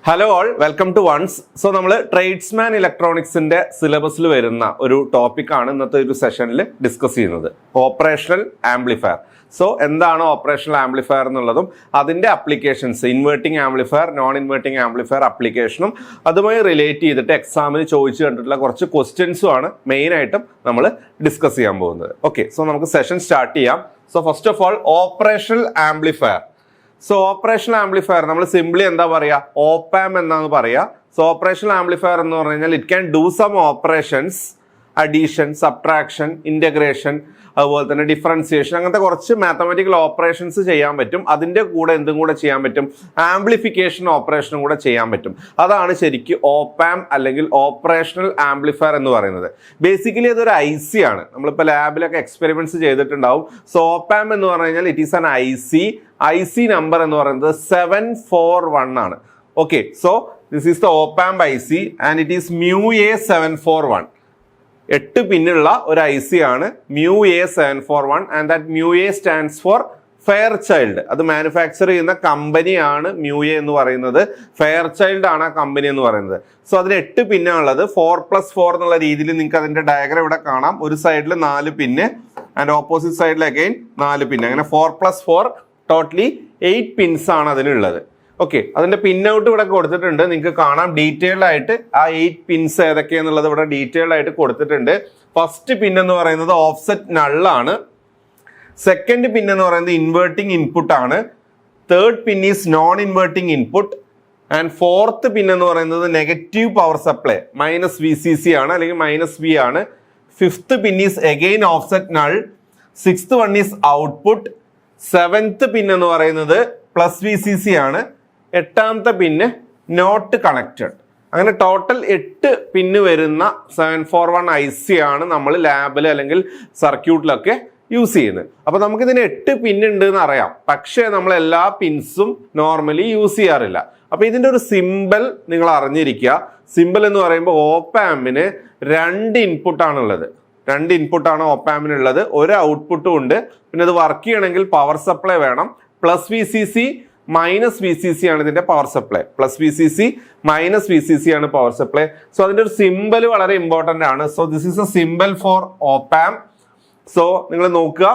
Hello all, welcome to ones. So നമ്മൾ tradesman ഇലക്ട്രോണിക്സിന്റെ സിലബസിൽ വരുന്ന ഒരു ടോപ്പിക്കാണ് ഇന്നത്തെ ഒരു സെഷനിൽ ഡിസ്കസ് ചെയ്യുന്നത്, ഓപ്പറേഷണൽ ആംപ്ലിഫയർ. സോ എന്താണ് ഓപ്പറേഷണൽ ആംപ്ലിഫയർ എന്നുള്ളതും അതിന്റെ applications, inverting amplifier, non inverting amplifier അപ്ലിക്കേഷനും അതുമായി റിലേറ്റ് ചെയ്തിട്ട് എക്സാമിന് ചോദിച്ചു കണ്ടിട്ടുള്ള കുറച്ച് ക്വസ്റ്റ്യൻസും ആണ് മെയിനായിട്ടും നമ്മൾ ഡിസ്കസ് ചെയ്യാൻ പോകുന്നത്. ഓക്കെ, സോ നമുക്ക് സെഷൻ സ്റ്റാർട്ട് ചെയ്യാം. So first of all, operational amplifier. So operational amplifier നമ്മൾ സിംപ്ലി എന്താ പറയുക, ഓപ്പാം എന്നാണ് പറയുക. സോ ഓപ്പറേഷണൽ ആംപ്ലിഫയർ എന്ന് പറഞ്ഞു കഴിഞ്ഞാൽ it can do some operations, addition, subtraction, integration, അതുപോലെ തന്നെ ഡിഫറൻസിയേഷൻ, അങ്ങനത്തെ കുറച്ച് മാത്തമാറ്റിക്കൽ ഓപ്പറേഷൻസ് ചെയ്യാൻ പറ്റും. അതിൻ്റെ കൂടെ എന്തും കൂടെ ചെയ്യാൻ പറ്റും, ആംപ്ലിഫിക്കേഷൻ ഓപ്പറേഷനും കൂടെ ചെയ്യാൻ പറ്റും. അതാണ് ശരിക്കും ഓപ്പാം അല്ലെങ്കിൽ ഓപ്പറേഷണൽ ആംപ്ലിഫയർ എന്ന് പറയുന്നത്. ബേസിക്കലി അതൊരു IC ആണ്. നമ്മളിപ്പോൾ ലാബിലൊക്കെ എക്സ്പെരിമെന്റ്സ് ചെയ്തിട്ടുണ്ടാവും. സോ ഓപ്പാം എന്ന് പറഞ്ഞു കഴിഞ്ഞാൽ it is an IC number എന്ന് പറയുന്നത് 741 ആണ്. Okay, so this is the ഓപ്പാംപ് IC and it is MUA741. 8 പിന്നുള്ള ഒരു IC ആണ് MUA741 and that MUA stands for fair child. അത് മാനുഫാക്ചർ ചെയ്യുന്ന കമ്പനിയാണ് MUA എന്ന് പറയുന്നത്. ഫെയർ ചൈൽഡ് ആണ് ആ കമ്പനി എന്ന് പറയുന്നത്. സോ അതിന് 8 പിന്നാണുള്ളത്. 4+4 എന്നുള്ള രീതിയിൽ നിങ്ങൾക്ക് അതിന്റെ ഡയഗ്രം ഇവിടെ കാണാം. ഒരു സൈഡിൽ 4 പിന്ന് ആൻഡ് ഓപ്പോസിറ്റ് സൈഡിൽ അഗൈൻ 4 പിന്ന്. അങ്ങനെ 4+4 ടോട്ടലി 8 പിൻസ് ആണ് അതിനുള്ളത്. ഓക്കെ, അതിന്റെ പിൻ ഔട്ട് ഇവിടെ കൊടുത്തിട്ടുണ്ട്, നിങ്ങൾക്ക് കാണാം ഡീറ്റെയിൽഡ് ആയിട്ട് ആ 8 പിൻസ് ഏതൊക്കെയാന്നുള്ളത് ഇവിടെ ഡീറ്റെയിൽഡ് ആയിട്ട് കൊടുത്തിട്ടുണ്ട്. ഫസ്റ്റ് പിൻ എന്ന് പറയുന്നത് ഓഫ്സെറ്റ് നള്ളാണ്. സെക്കൻഡ് പിൻ എന്ന് പറയുന്നത് ഇൻവേർട്ടിംഗ് ഇൻപുട്ട് ആണ്. Third pin is non inverting input and fourth pin എന്ന് പറയുന്നത് നെഗറ്റീവ് പവർ സപ്ലൈ -VCC ആണ് അല്ലെങ്കിൽ -V ആണ്. Fifth pin is again offset null. Sixth one is output. Seventh pin എന്ന് പറയുന്നത് +VCC ആണ്. എട്ടാമത്തെ പിന്ന് നോട്ട് കണക്റ്റഡ്. അങ്ങനെ ടോട്ടൽ 8 പിന്ന് വരുന്ന 741 IC ആണ് നമ്മൾ ലാബിൽ അല്ലെങ്കിൽ സർക്യൂട്ടിലൊക്കെ യൂസ് ചെയ്യുന്നത്. അപ്പൊ നമുക്ക് ഇതിന് 8 പിൻ ഉണ്ട് എന്ന് അറിയാം, പക്ഷേ നമ്മൾ എല്ലാ പിൻസും നോർമലി യൂസ് ചെയ്യാറില്ല. അപ്പൊ ഇതിന്റെ ഒരു സിമ്പൽ നിങ്ങൾ അറിഞ്ഞിരിക്കുക. സിമ്പൽ എന്ന് പറയുമ്പോൾ ഓപ്പാമ്പിന് 2 ഇൻപുട്ട് ആണുള്ളത്. 2 ഇൻപുട്ടാണ് ഓപ്പാമ്പിനുള്ളത്. ഒരു ഔട്ട്പുട്ടും ഉണ്ട്. പിന്നെ അത് വർക്ക് ചെയ്യണമെങ്കിൽ പവർ സപ്ലൈ വേണം. +VCC -VCC ആണ് ഇതിന്റെ പവർ സപ്ലൈ. +VCC -VCC ആണ് പവർ സപ്ലൈ. സോ അതിന്റെ ഒരു സിമ്പൽ വളരെ ഇമ്പോർട്ടന്റ് ആണ്. So this is a symbol for op amp. So നിങ്ങൾ നോക്കുക,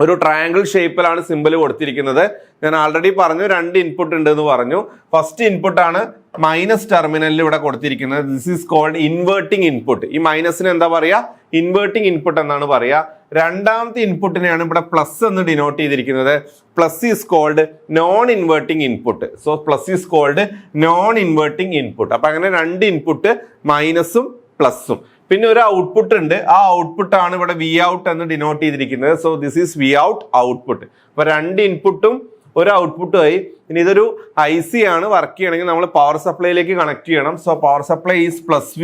ഒരു ട്രയാങ്കിൾ ഷേപ്പിലാണ് സിമ്പൽ കൊടുത്തിരിക്കുന്നത്. ഞാൻ ആൾറെഡി പറഞ്ഞു 2 ഇൻപുട്ട് ഉണ്ട് എന്ന് പറഞ്ഞു. ഫസ്റ്റ് ഇൻപുട്ട് ആണ് മൈനസ് ടെർമിനലിൽ ഇവിടെ കൊടുത്തിരിക്കുന്നത്. This is called inverting input. ഈ മൈനസിന് എന്താ പറയാ, ഇൻവേർട്ടിംഗ് ഇൻപുട്ട് എന്നാണ് പറയാ. രണ്ടാമത്തെ ഇൻപുട്ടിനെയാണ് ഇവിടെ പ്ലസ് എന്ന് ഡിനോട്ട് ചെയ്തിരിക്കുന്നത്. Plus is called non inverting input. So plus is called non inverting input. അപ്പൊ അങ്ങനെ 2 ഇൻപുട്ട്, മൈനസും പ്ലസും. പിന്നെ ഒരു ഔട്ട്പുട്ട് ഉണ്ട്. ആ ഔട്ട്പുട്ട് ആണ് ഇവിടെ വി ഔട്ട് എന്ന് ഡിനോട്ട് ചെയ്തിരിക്കുന്നത്. So this is V out output. അപ്പൊ 2 ഇൻപുട്ടും ഒരു ഔട്ട്പുട്ടും ആയി. ഇനി ഇതൊരു IC ആണ്. വർക്ക് ചെയ്യണമെങ്കിൽ നമ്മൾ പവർ സപ്ലൈയിലേക്ക് കണക്ട് ചെയ്യണം. So power supply is +V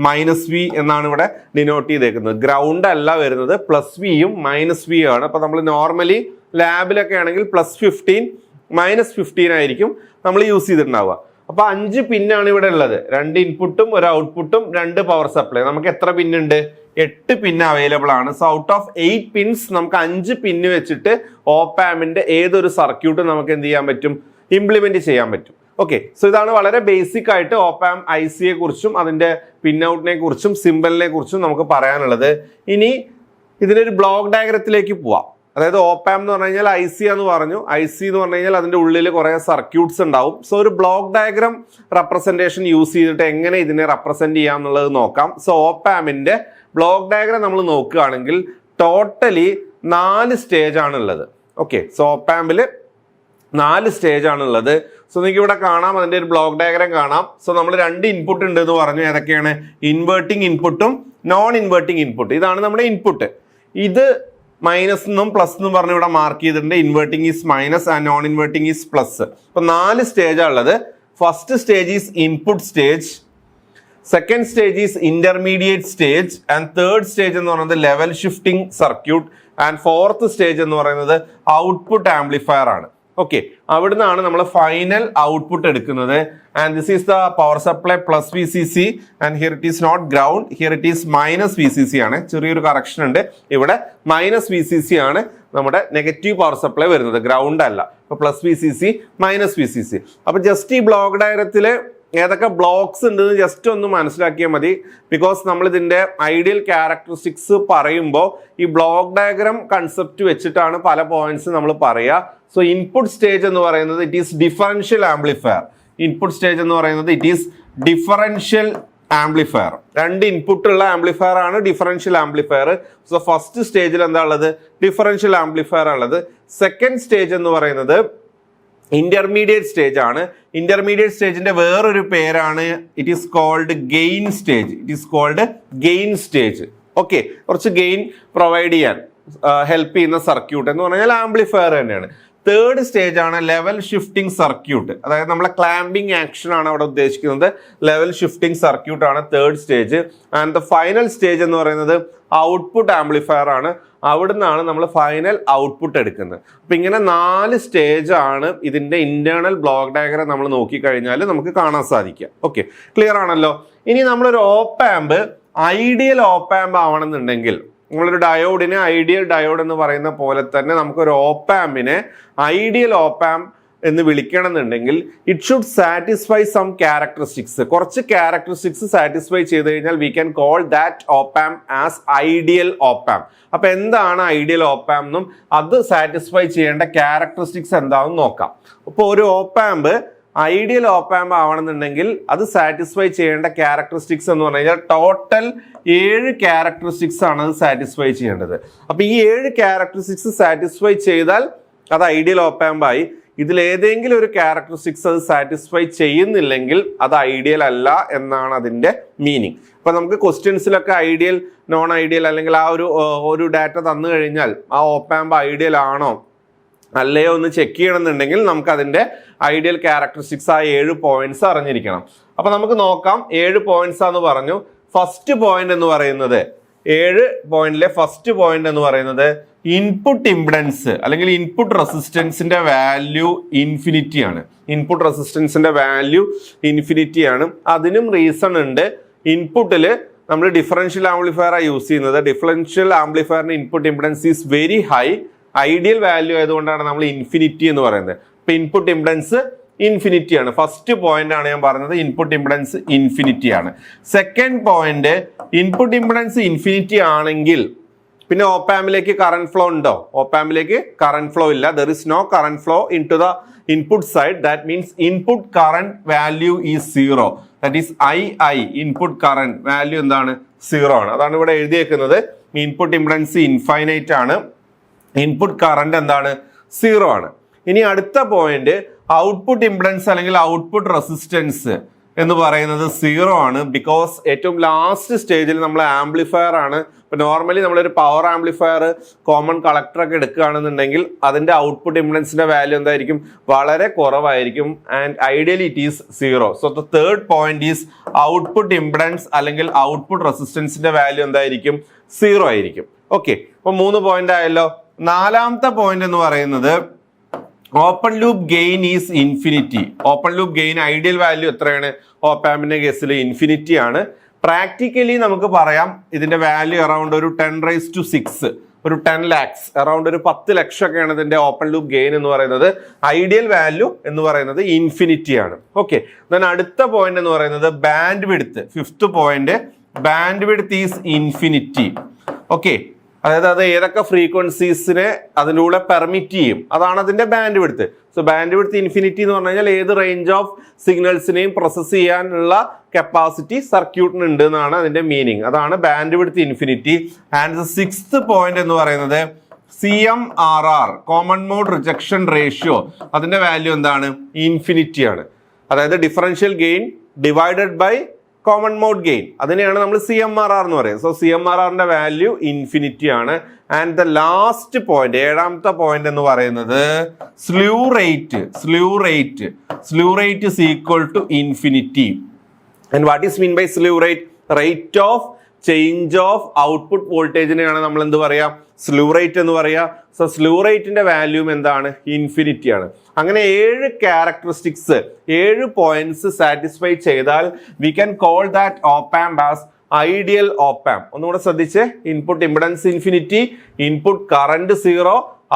-V എന്നാണ് ഇവിടെ ഡിനോട്ട് ചെയ്തേക്കുന്നത്. ഗ്രൗണ്ട് അല്ല വരുന്നത്, +V യും -V ആണ്. അപ്പൊ നമ്മൾ നോർമലി ലാബിലൊക്കെ ആണെങ്കിൽ +15 -15 ആയിരിക്കും നമ്മൾ യൂസ് ചെയ്തിട്ടുണ്ടാവുക. അപ്പൊ 5 പിന്നാണ് ഇവിടെ ഉള്ളത്. 2 ഇൻപുട്ടും ഒരു ഔട്ട്പുട്ടും 2 പവർ സപ്ലൈ. നമുക്ക് എത്ര പിന്നുണ്ട്? 8 പിന്ന് അവൈലബിൾ ആണ്. സോ ഔട്ട് ഓഫ് 8 പിൻസ് നമുക്ക് 5 പിന്ന് വെച്ചിട്ട് ഓപ്പാമിന്റെ ഏതൊരു സർക്യൂട്ടും നമുക്ക് എന്ത് ചെയ്യാൻ പറ്റും, ഇംപ്ലിമെന്റ് ചെയ്യാൻ പറ്റും. ഓക്കെ, സോ ഇതാണ് വളരെ ബേസിക് ആയിട്ട് ഓപ്പാം ICയെ കുറിച്ചും അതിന്റെ പിൻ ഔട്ടിനെ കുറിച്ചും സിംബലിനെ കുറിച്ചും നമുക്ക് പറയാനുള്ളത്. ഇനി ഇതിനൊരു ബ്ലോക്ക് ഡയഗ്രത്തിലേക്ക് പോവാം. അതായത് ഓപ്പാം എന്ന് പറഞ്ഞു കഴിഞ്ഞാൽ IC എന്ന് പറഞ്ഞു. IC എന്ന് പറഞ്ഞു കഴിഞ്ഞാൽ അതിന്റെ ഉള്ളിൽ കുറെ സർക്യൂട്ട്സ് ഉണ്ടാവും. സോ ഒരു ബ്ലോക്ക് ഡയഗ്രാം റെപ്രസെന്റേഷൻ യൂസ് ചെയ്തിട്ട് എങ്ങനെ ഇതിനെ റെപ്രസെന്റ് ചെയ്യാം എന്നുള്ളത് നോക്കാം. സോ ഓപ്പാമിന്റെ ബ്ലോക്ക് ഡയഗ്രാം നമ്മൾ നോക്കുകയാണെങ്കിൽ ടോട്ടലി 4 സ്റ്റേജ് ആണുള്ളത്. ഓക്കെ, സോ ഓപ്പാമ്പില് 4 സ്റ്റേജ് ആണുള്ളത്. സോ നിങ്ങൾക്ക് ഇവിടെ കാണാം, അതിന്റെ ഒരു ബ്ലോക്ക് ഡയഗ്രാം കാണാം. സോ നമ്മൾ 2 ഇൻപുട്ട് ഉണ്ട് എന്ന് പറഞ്ഞു. ഏതൊക്കെയാണ്? ഇൻവേർട്ടിംഗ് ഇൻപുട്ടും നോൺ ഇൻവേർട്ടിംഗ് ഇൻപുട്ട്. ഇതാണ് നമ്മുടെ ഇൻപുട്ട്. ഇത് മൈനസ് എന്നും പ്ലസ് എന്നും പറഞ്ഞ് ഇവിടെ മാർക്ക് ചെയ്തിട്ടുണ്ട്. Inverting is minus and non inverting is plus. അപ്പൊ 4 സ്റ്റേജാണ് ഉള്ളത്. First stage is input stage, second stage is intermediate stage and third stage എന്ന് പറയുന്നത് level shifting circuit and fourth stage എന്ന് പറയുന്നത് ഔട്ട്പുട്ട് ആംപ്ലിഫയർ ആണ്. ഓക്കെ, അവിടുന്നാണ് നമ്മൾ ഫൈനൽ ഔട്ട്പുട്ട് എടുക്കുന്നത്. And this is the power supply plus VCC and here it is not ground, here it is minus VCC ആണ്. ചെറിയൊരു കറക്ഷൻ ഉണ്ട്, ഇവിടെ മൈനസ് VCC ആണ് നമ്മുടെ നെഗറ്റീവ് പവർ സപ്ലൈ വരുന്നത്, ഗ്രൗണ്ട് അല്ല. അപ്പൊ പ്ലസ് VCC മൈനസ് VCC. അപ്പൊ ജസ്റ്റ് ഈ ബ്ലോക്ക് ഡയഗ്രത്തിൽ ഏതൊക്കെ ബ്ലോക്സ് ഉണ്ടെന്ന് ജസ്റ്റ് ഒന്ന് മനസ്സിലാക്കിയാൽ മതി. ബിക്കോസ് നമ്മൾ ഇതിന്റെ ഐഡിയൽ ക്യാരക്ടറിസ്റ്റിക്സ് പറയുമ്പോൾ ഈ ബ്ലോക്ക് ഡയഗ്രാം കൺസെപ്റ്റ് വെച്ചിട്ടാണ് പല പോയിന്റ്സ് നമ്മൾ പറയുക. സോ ഇൻപുട്ട് സ്റ്റേജ് എന്ന് പറയുന്നത് it is differential amplifier. Input stage എന്ന് പറയുന്നത് ഇറ്റ് ഈസ് ഡിഫറൻഷ്യൽ ആംപ്ലിഫയർ. രണ്ട് ഇൻപുട്ട് ഉള്ള ആംപ്ലിഫയർ ആണ് ഡിഫറൻഷ്യൽ ആംപ്ലിഫയർ. സോ ഫസ്റ്റ് സ്റ്റേജിൽ എന്താ ഉള്ളത്? ഡിഫറൻഷ്യൽ ആംപ്ലിഫയർ ഉള്ളത്. സെക്കൻഡ് സ്റ്റേജ് എന്ന് പറയുന്നത് ഇന്റർമീഡിയറ്റ് സ്റ്റേജ് ആണ്. ഇന്റർമീഡിയറ്റ് സ്റ്റേജിന്റെ വേറൊരു പേരാണ് it is called gain stage. It is called gain stage. Okay, കുറച്ച് ഗെയിൻ പ്രൊവൈഡ് ചെയ്യാൻ ഹെൽപ്പ് ചെയ്യുന്ന സർക്യൂട്ട് എന്ന് പറഞ്ഞാൽ ആംപ്ലിഫയർ തന്നെയാണ്. തേർഡ് സ്റ്റേജ് ആണ് ലെവൽ ഷിഫ്റ്റിംഗ് സർക്യൂട്ട്. അതായത് നമ്മളെ ക്ലാമ്പിംഗ് ആക്ഷൻ ആണ് അവിടെ ഉദ്ദേശിക്കുന്നത്. ലെവൽ ഷിഫ്റ്റിംഗ് സർക്യൂട്ട് ആണ് third stage. And the final stage എന്ന് പറയുന്നത് ഔട്ട്പുട്ട് ആംപ്ലിഫയർ ആണ്. അവിടുന്നാണ് നമ്മൾ ഫൈനൽ ഔട്ട്പുട്ട് എടുക്കുന്നത്. അപ്പൊ ഇങ്ങനെ 4 സ്റ്റേജ് ആണ് ഇതിന്റെ ഇന്റേണൽ ബ്ലോക്ക് ഡയഗ്രാം നമ്മൾ നോക്കിക്കഴിഞ്ഞാൽ നമുക്ക് കാണാൻ സാധിക്കുക. ഓക്കെ, ക്ലിയർ ആണല്ലോ. ഇനി നമ്മളൊരു ഓപ്പ് ആമ്പ് ഐഡിയൽ ഓപ്പ് ആമ്പ് ആവണമെന്നുണ്ടെങ്കിൽ, നമ്മളൊരു ഡയോഡിനെ ഐഡിയൽ ഡയോഡ് എന്ന് പറയുന്ന പോലെ തന്നെ നമുക്കൊരു ഓപ്പ് ആമ്പിനെ ഐഡിയൽ ഓപ്പ് ആമ്പ് എന്ന് വിളിക്കണമെന്നുണ്ടെങ്കിൽ it should satisfy some characteristics. കുറച്ച് ക്യാരക്ടറിസ്റ്റിക്സ് സാറ്റിസ്ഫൈ ചെയ്ത് കഴിഞ്ഞാൽ we can call that op amp as ideal op amp. അപ്പൊ എന്താണ് ഐഡിയൽ ഓപ്പ് ആമ്പ് എന്നും അത് സാറ്റിസ്ഫൈ ചെയ്യേണ്ട ക്യാരക്ടറിസ്റ്റിക്സ് എന്താണെന്ന് നോക്കാം. അപ്പോൾ ഒരു ഓപ്പ് ആമ്പ് ഐഡിയൽ ഓപ്പ് ആമ്പ് ആവണമെന്നുണ്ടെങ്കിൽ അത് സാറ്റിസ്ഫൈ ചെയ്യേണ്ട ക്യാരക്ടറിസ്റ്റിക്സ് എന്ന് പറഞ്ഞു കഴിഞ്ഞാൽ ടോട്ടൽ 7 ക്യാരക്ടറിസ്റ്റിക്സ് ആണ് അത് സാറ്റിസ്ഫൈ ചെയ്യേണ്ടത്. അപ്പൊ ഈ 7 ക്യാരക്ടറിസ്റ്റിക്സ് സാറ്റിസ്ഫൈ ചെയ്താൽ അത് ഐഡിയൽ ഓപ്പ് ആമ്പ് ആയി. ഇതിലേതെങ്കിലും ഒരു ക്യാരക്ടറിസ്റ്റിക്സ് അത് സാറ്റിസ്ഫൈ ചെയ്യുന്നില്ലെങ്കിൽ അത് ഐഡിയൽ അല്ല എന്നാണ് അതിന്റെ മീനിങ്. അപ്പൊ നമുക്ക് ക്വസ്റ്റ്യൻസിലൊക്കെ ഐഡിയൽ, നോൺ ഐഡിയൽ അല്ലെങ്കിൽ ആ ഒരു ഡാറ്റ തന്നു കഴിഞ്ഞാൽ ആ ഓപ്പ് ആമ്പ് ഐഡിയൽ ആണോ അല്ലയോ ഒന്ന് ചെക്ക് ചെയ്യണമെന്നുണ്ടെങ്കിൽ നമുക്ക് അതിന്റെ ഐഡിയൽ ക്യാരക്ടറിസ്റ്റിക്സ് ആ 7 പോയിന്റ്സ് അറിഞ്ഞിരിക്കണം. അപ്പൊ നമുക്ക് നോക്കാം. 7 പോയിന്റ്സ് ആണെന്ന് പറഞ്ഞു. ഫസ്റ്റ് പോയിന്റ് എന്ന് പറയുന്നത് 7 പോയിന്റിലെ ഫസ്റ്റ് പോയിന്റ് എന്ന് പറയുന്നത് ഇൻപുട്ട് ഇംപിഡൻസ് അല്ലെങ്കിൽ ഇൻപുട്ട് റെസിസ്റ്റൻസിന്റെ വാല്യൂ ഇൻഫിനിറ്റി ആണ്. ഇൻപുട്ട് റെസിസ്റ്റൻസിന്റെ വാല്യൂ ഇൻഫിനിറ്റി ആണ്. അതിനും റീസൺ ഉണ്ട്. ഇൻപുട്ടിൽ നമ്മൾ ഡിഫറൻഷ്യൽ ആംപ്ലിഫയർ യൂസ് ചെയ്യുന്നത്. ഡിഫറൻഷ്യൽ ആംപ്ലിഫയറിന്റെ input impedance is very high. Ideal value ആയതുകൊണ്ടാണ് നമ്മൾ ഇൻഫിനിറ്റി എന്ന് പറയുന്നത്. ഇപ്പൊ ഇൻപുട്ട് ഇംപിഡൻസ് ഇൻഫിനിറ്റി ആണ്. ഫസ്റ്റ് പോയിന്റ് ആണ് ഞാൻ പറഞ്ഞത്, ഇൻപുട്ട് ഇംപിഡൻസ് ഇൻഫിനിറ്റി ആണ്. Second point, input impedance infinity ആണെങ്കിൽ പിന്നെ ഓപ്പ് ആമ്പിലേക്ക് കറന്റ് ഫ്ലോ ഉണ്ടോ? ഓപ്പ് ആമ്പിലേക്ക് കറന്റ് ഫ്ലോ ഇല്ല. There is no current flow into the input side. That means input current value is 0. That is I input current value എന്താണ്? 0 ആണ്. അതാണ് ഇവിടെ എഴുതിയേക്കുന്നത്. Input impedance infinite ആണ്, ഇൻപുട്ട് കറന്റ് എന്താണ്? 0 ആണ്. ഇനി അടുത്ത പോയിന്റ്, ഔട്ട്പുട്ട് ഇംപിഡൻസ് അല്ലെങ്കിൽ ഔട്ട്പുട്ട് റെസിസ്റ്റൻസ് എന്ന് പറയുന്നത് 0 ആണ്. ബിക്കോസ് ഏറ്റവും ലാസ്റ്റ് സ്റ്റേജിൽ നമ്മൾ ആംപ്ലിഫയർ ആണ്. ഇപ്പൊ നോർമലി നമ്മളൊരു പവർ ആംപ്ലിഫയർ കോമൺ കളക്ടർ ഒക്കെ എടുക്കുകയാണെന്നുണ്ടെങ്കിൽ അതിന്റെ ഔട്ട്പുട്ട് ഇംപിഡൻസിന്റെ വാല്യൂ എന്തായിരിക്കും? വളരെ കുറവായിരിക്കും. And ideally it is 0. So the third point is output impedance അല്ലെങ്കിൽ ഔട്ട്പുട്ട് റെസിസ്റ്റൻസിന്റെ വാല്യൂ എന്തായിരിക്കും? 0 ആയിരിക്കും. ഓക്കെ, അപ്പൊ 3 പോയിന്റ് ആയല്ലോ. നാലാമത്തെ പോയിന്റ് എന്ന് പറയുന്നത് open loop gain is infinity. Open loop gain ideal value എത്രയാണ്? ഓപ്പ് ആമ്പിന്റെ കേസിൽ ഇൻഫിനിറ്റി ആണ്. പ്രാക്ടിക്കലി നമുക്ക് പറയാം ഇതിന്റെ വാല്യൂ അറൌണ്ട് ഒരു 10⁻⁶, ഒരു 10 lakhs, അറൌണ്ട് ഒരു 10 ലക്ഷമൊക്കെയാണ് ഇതിന്റെ ഓപ്പൺ ലൂപ്പ് ഗെയിൻ എന്ന് പറയുന്നത്. ഐഡിയൽ വാല്യൂ എന്ന് പറയുന്നത് ഇൻഫിനിറ്റി ആണ്. ഓക്കെ, ദെൻ അടുത്ത പോയിന്റ് എന്ന് പറയുന്നത് bandwidth. Fifth point, bandwidth is infinity. Okay, അതായത് അത് ഏതൊക്കെ ഫ്രീക്വൻസീസിനെ അതിലൂടെ പെർമിറ്റ് ചെയ്യും, അതാണ് അതിന്റെ bandwidth. So bandwidth infinity എന്ന് പറഞ്ഞു കഴിഞ്ഞാൽ ഏത് റേഞ്ച് ഓഫ് സിഗ്നൽസിനെയും പ്രോസസ് ചെയ്യാനുള്ള കപ്പാസിറ്റി സർക്യൂട്ടിന് ഉണ്ട് എന്നാണ് അതിന്റെ മീനിങ്. അതാണ് bandwidth infinity. And the sixth point എന്ന് പറയുന്നത് CMRR, common mode rejection ratio, അതിന്റെ വാല്യൂ എന്താണ്? ഇൻഫിനിറ്റി ആണ്. അതായത് differential gain divided by common mode gain, അതിനെയാണ് നമ്മൾ CMRR എന്ന് പറയുന്നത്. സോ CMRRന്റെ വാല്യൂ ഇൻഫിനിറ്റി ആണ്. ആൻഡ് ദ ലാസ്റ്റ് പോയിന്റ്, ഏഴാമത്തെ പോയിന്റ് എന്ന് പറയുന്നത് slew rate. Slew rate is equal to infinity. And what is mean by slew rate? Rate of change of output വോൾട്ടേജിനെയാണ് നമ്മൾ എന്ത് പറയാ, സ്ലൂ റേറ്റ് എന്ന് പറയാ. സോ സ്ലൂ റേറ്റിന്റെ വാല്യൂ എന്താണ്, ഇൻഫിനിറ്റി ആണ്. അങ്ങനെ 7 ക്യാരക്ടറിസ്റ്റിക്സ് 7 പോയിന്റ്സ് സാറ്റിസ്ഫൈ ചെയ്താൽ we can call that op amp as ideal op amp. ഒന്നുകൂടെ ശ്രദ്ധിച്ച്, input impedance infinity, input current 0,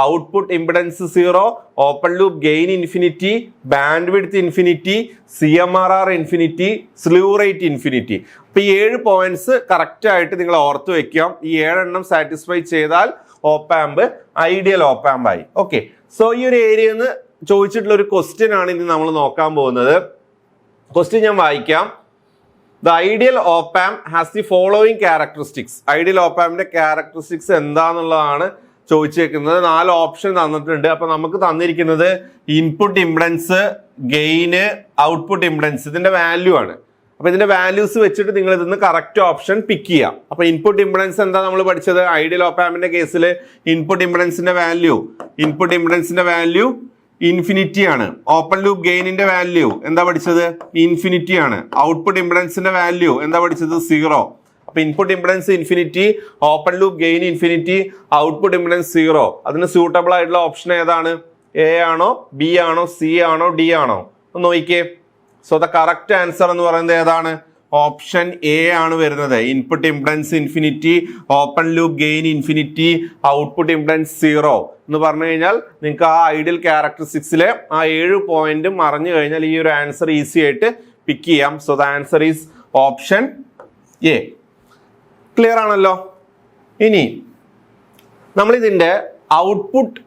output impedance 0, open loop gain infinity, bandwidth infinity, CMRR infinity, slew rate infinity. അപ്പൊ ഈ 7 points correct ആയിട്ട് നിങ്ങൾ ഓർത്ത് വെക്കാം. ഈ 7 എണ്ണം സാറ്റിസ്ഫൈ ചെയ്താൽ ഓപ്പ് ആംപ് ഐഡിയൽ ഓപ്പ് ആംപ് ആയി. ഓക്കെ, സോ ഈ ഒരു ഏരിയയിൽ നിന്ന് ചോദിച്ചിട്ടുള്ള ഒരു ക്വസ്റ്റ്യൻ ആണ് ഇനി നമ്മൾ നോക്കാൻ പോകുന്നത്. ക്വസ്റ്റ്യൻ ഞാൻ വായിക്കാം. The ideal op amp has the following characteristics. Ideal op ampന്റെ ക്യാരക്ടറിസ്റ്റിക്സ് എന്താന്നുള്ളതാണ് ചോദിച്ചേക്കുന്നത്. 4 ഓപ്ഷൻ തന്നിട്ടുണ്ട്. അപ്പൊ നമുക്ക് തന്നിരിക്കുന്നത് input impedance, gain, output impedance, ഇതിന്റെ വാല്യൂ ആണ്. അപ്പൊ ഇതിന്റെ വാല്യൂസ് വെച്ചിട്ട് നിങ്ങൾ ഇതിന്ന് കറക്റ്റ് ഓപ്ഷൻ പിക്ക് ചെയ്യാം. അപ്പൊ ഇൻപുട്ട് ഇംപിഡൻസ് എന്താ നമ്മൾ പഠിച്ചത്, ഐഡിയൽ ഓപ്പ് ആമ്പിന്റെ കേസിൽ ഇൻപുട്ട് ഇംപിഡൻസിന്റെ വാല്യൂ ഇൻഫിനിറ്റി ആണ്. ഓപ്പൺ ലൂപ്പ് ഗെയിനിന്റെ വാല്യൂ എന്താ പഠിച്ചത്, ഇൻഫിനിറ്റി ആണ്. ഔട്ട്പുട്ട് ഇംപിഡൻസിന്റെ വാല്യൂ എന്താ പഠിച്ചത്, 0. അപ്പൊ input impedance infinity, open loop gain infinity, output impedance 0. അതിന് സ്യൂട്ടബിൾ ആയിട്ടുള്ള ഓപ്ഷൻ ഏതാണ്, എ ആണോ, ബി ആണോ, സി ആണോ, ഡി ആണോ, ഒന്ന് നോക്കിയേ. സോ ദ കറക്റ്റ് ആൻസർ എന്ന് പറയുന്നത് ഏതാണ്, ഓപ്ഷൻ എ ആണ് വരുന്നത്. Input impedance infinity, open loop gain infinity, output impedance 0 എന്ന് പറഞ്ഞു കഴിഞ്ഞാൽ നിങ്ങൾക്ക് ആ ഐഡിയൽ ക്യാരക്ടറിസ്റ്റിക്സിലെ ആ 7 പോയിന്റും അറിഞ്ഞു കഴിഞ്ഞാൽ ഈ ഒരു ആൻസർ ഈസി ആയിട്ട് പിക്ക് ചെയ്യാം. So the answer is option A. Clear ആണല്ലോ. ഇനി നമ്മൾ ഇതിന്റെ ഔട്ട്പുട്ട്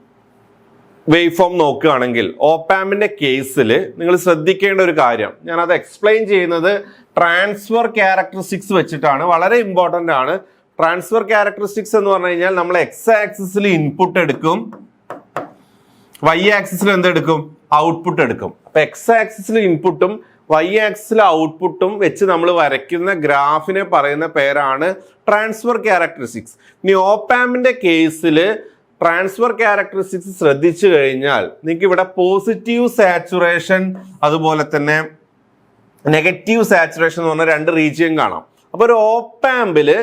വേവ് ഫോം നോക്കുകയാണെങ്കിൽ ഓപ്പ് ആമ്പിന്റെ കേസിൽ നിങ്ങൾ ശ്രദ്ധിക്കേണ്ട ഒരു കാര്യം, ഞാൻ അത് എക്സ്പ്ലെയിൻ ചെയ്യുന്നത് ട്രാൻസ്ഫർ ക്യാരക്ടറിസ്റ്റിക്സ് വെച്ചിട്ടാണ്. വളരെ ഇമ്പോർട്ടന്റ് ആണ്. ട്രാൻസ്ഫർ ക്യാരക്ടറിസ്റ്റിക്സ് എന്ന് പറഞ്ഞു കഴിഞ്ഞാൽ നമ്മൾ എക്സ് ആക്സിസിൽ ഇൻപുട്ട് എടുക്കും, വൈ ആക്സിസിൽ എന്തെടുക്കും, ഔട്ട്പുട്ട് എടുക്കും. അപ്പൊ എക്സ് ആക്സിസിൽ ഇൻപുട്ടും വൈ ആക്സിസിൽ ഔട്ട്പുട്ടും വെച്ച് നമ്മൾ വരയ്ക്കുന്ന ഗ്രാഫിനെ പറയുന്ന പേരാണ് ട്രാൻസ്ഫർ ക്യാരക്ടറിസ്റ്റിക്സ്. ഇനി ഓപ്പ് ആമ്പിന്റെ കേസിൽ ട്രാൻസ്ഫർ ക്യാരക്ടറിസ്റ്റിക്സ് ശ്രദ്ധിച്ചു കഴിഞ്ഞാൽ നിങ്ങൾക്ക് ഇവിടെ പോസിറ്റീവ് സാച്ചുറേഷൻ അതുപോലെ തന്നെ നെഗറ്റീവ് സാച്ചുറേഷൻ എന്ന് പറഞ്ഞ 2 റീജിയൻ കാണാം. അപ്പൊ ഒരു ഓപ്പ് ആമ്പില്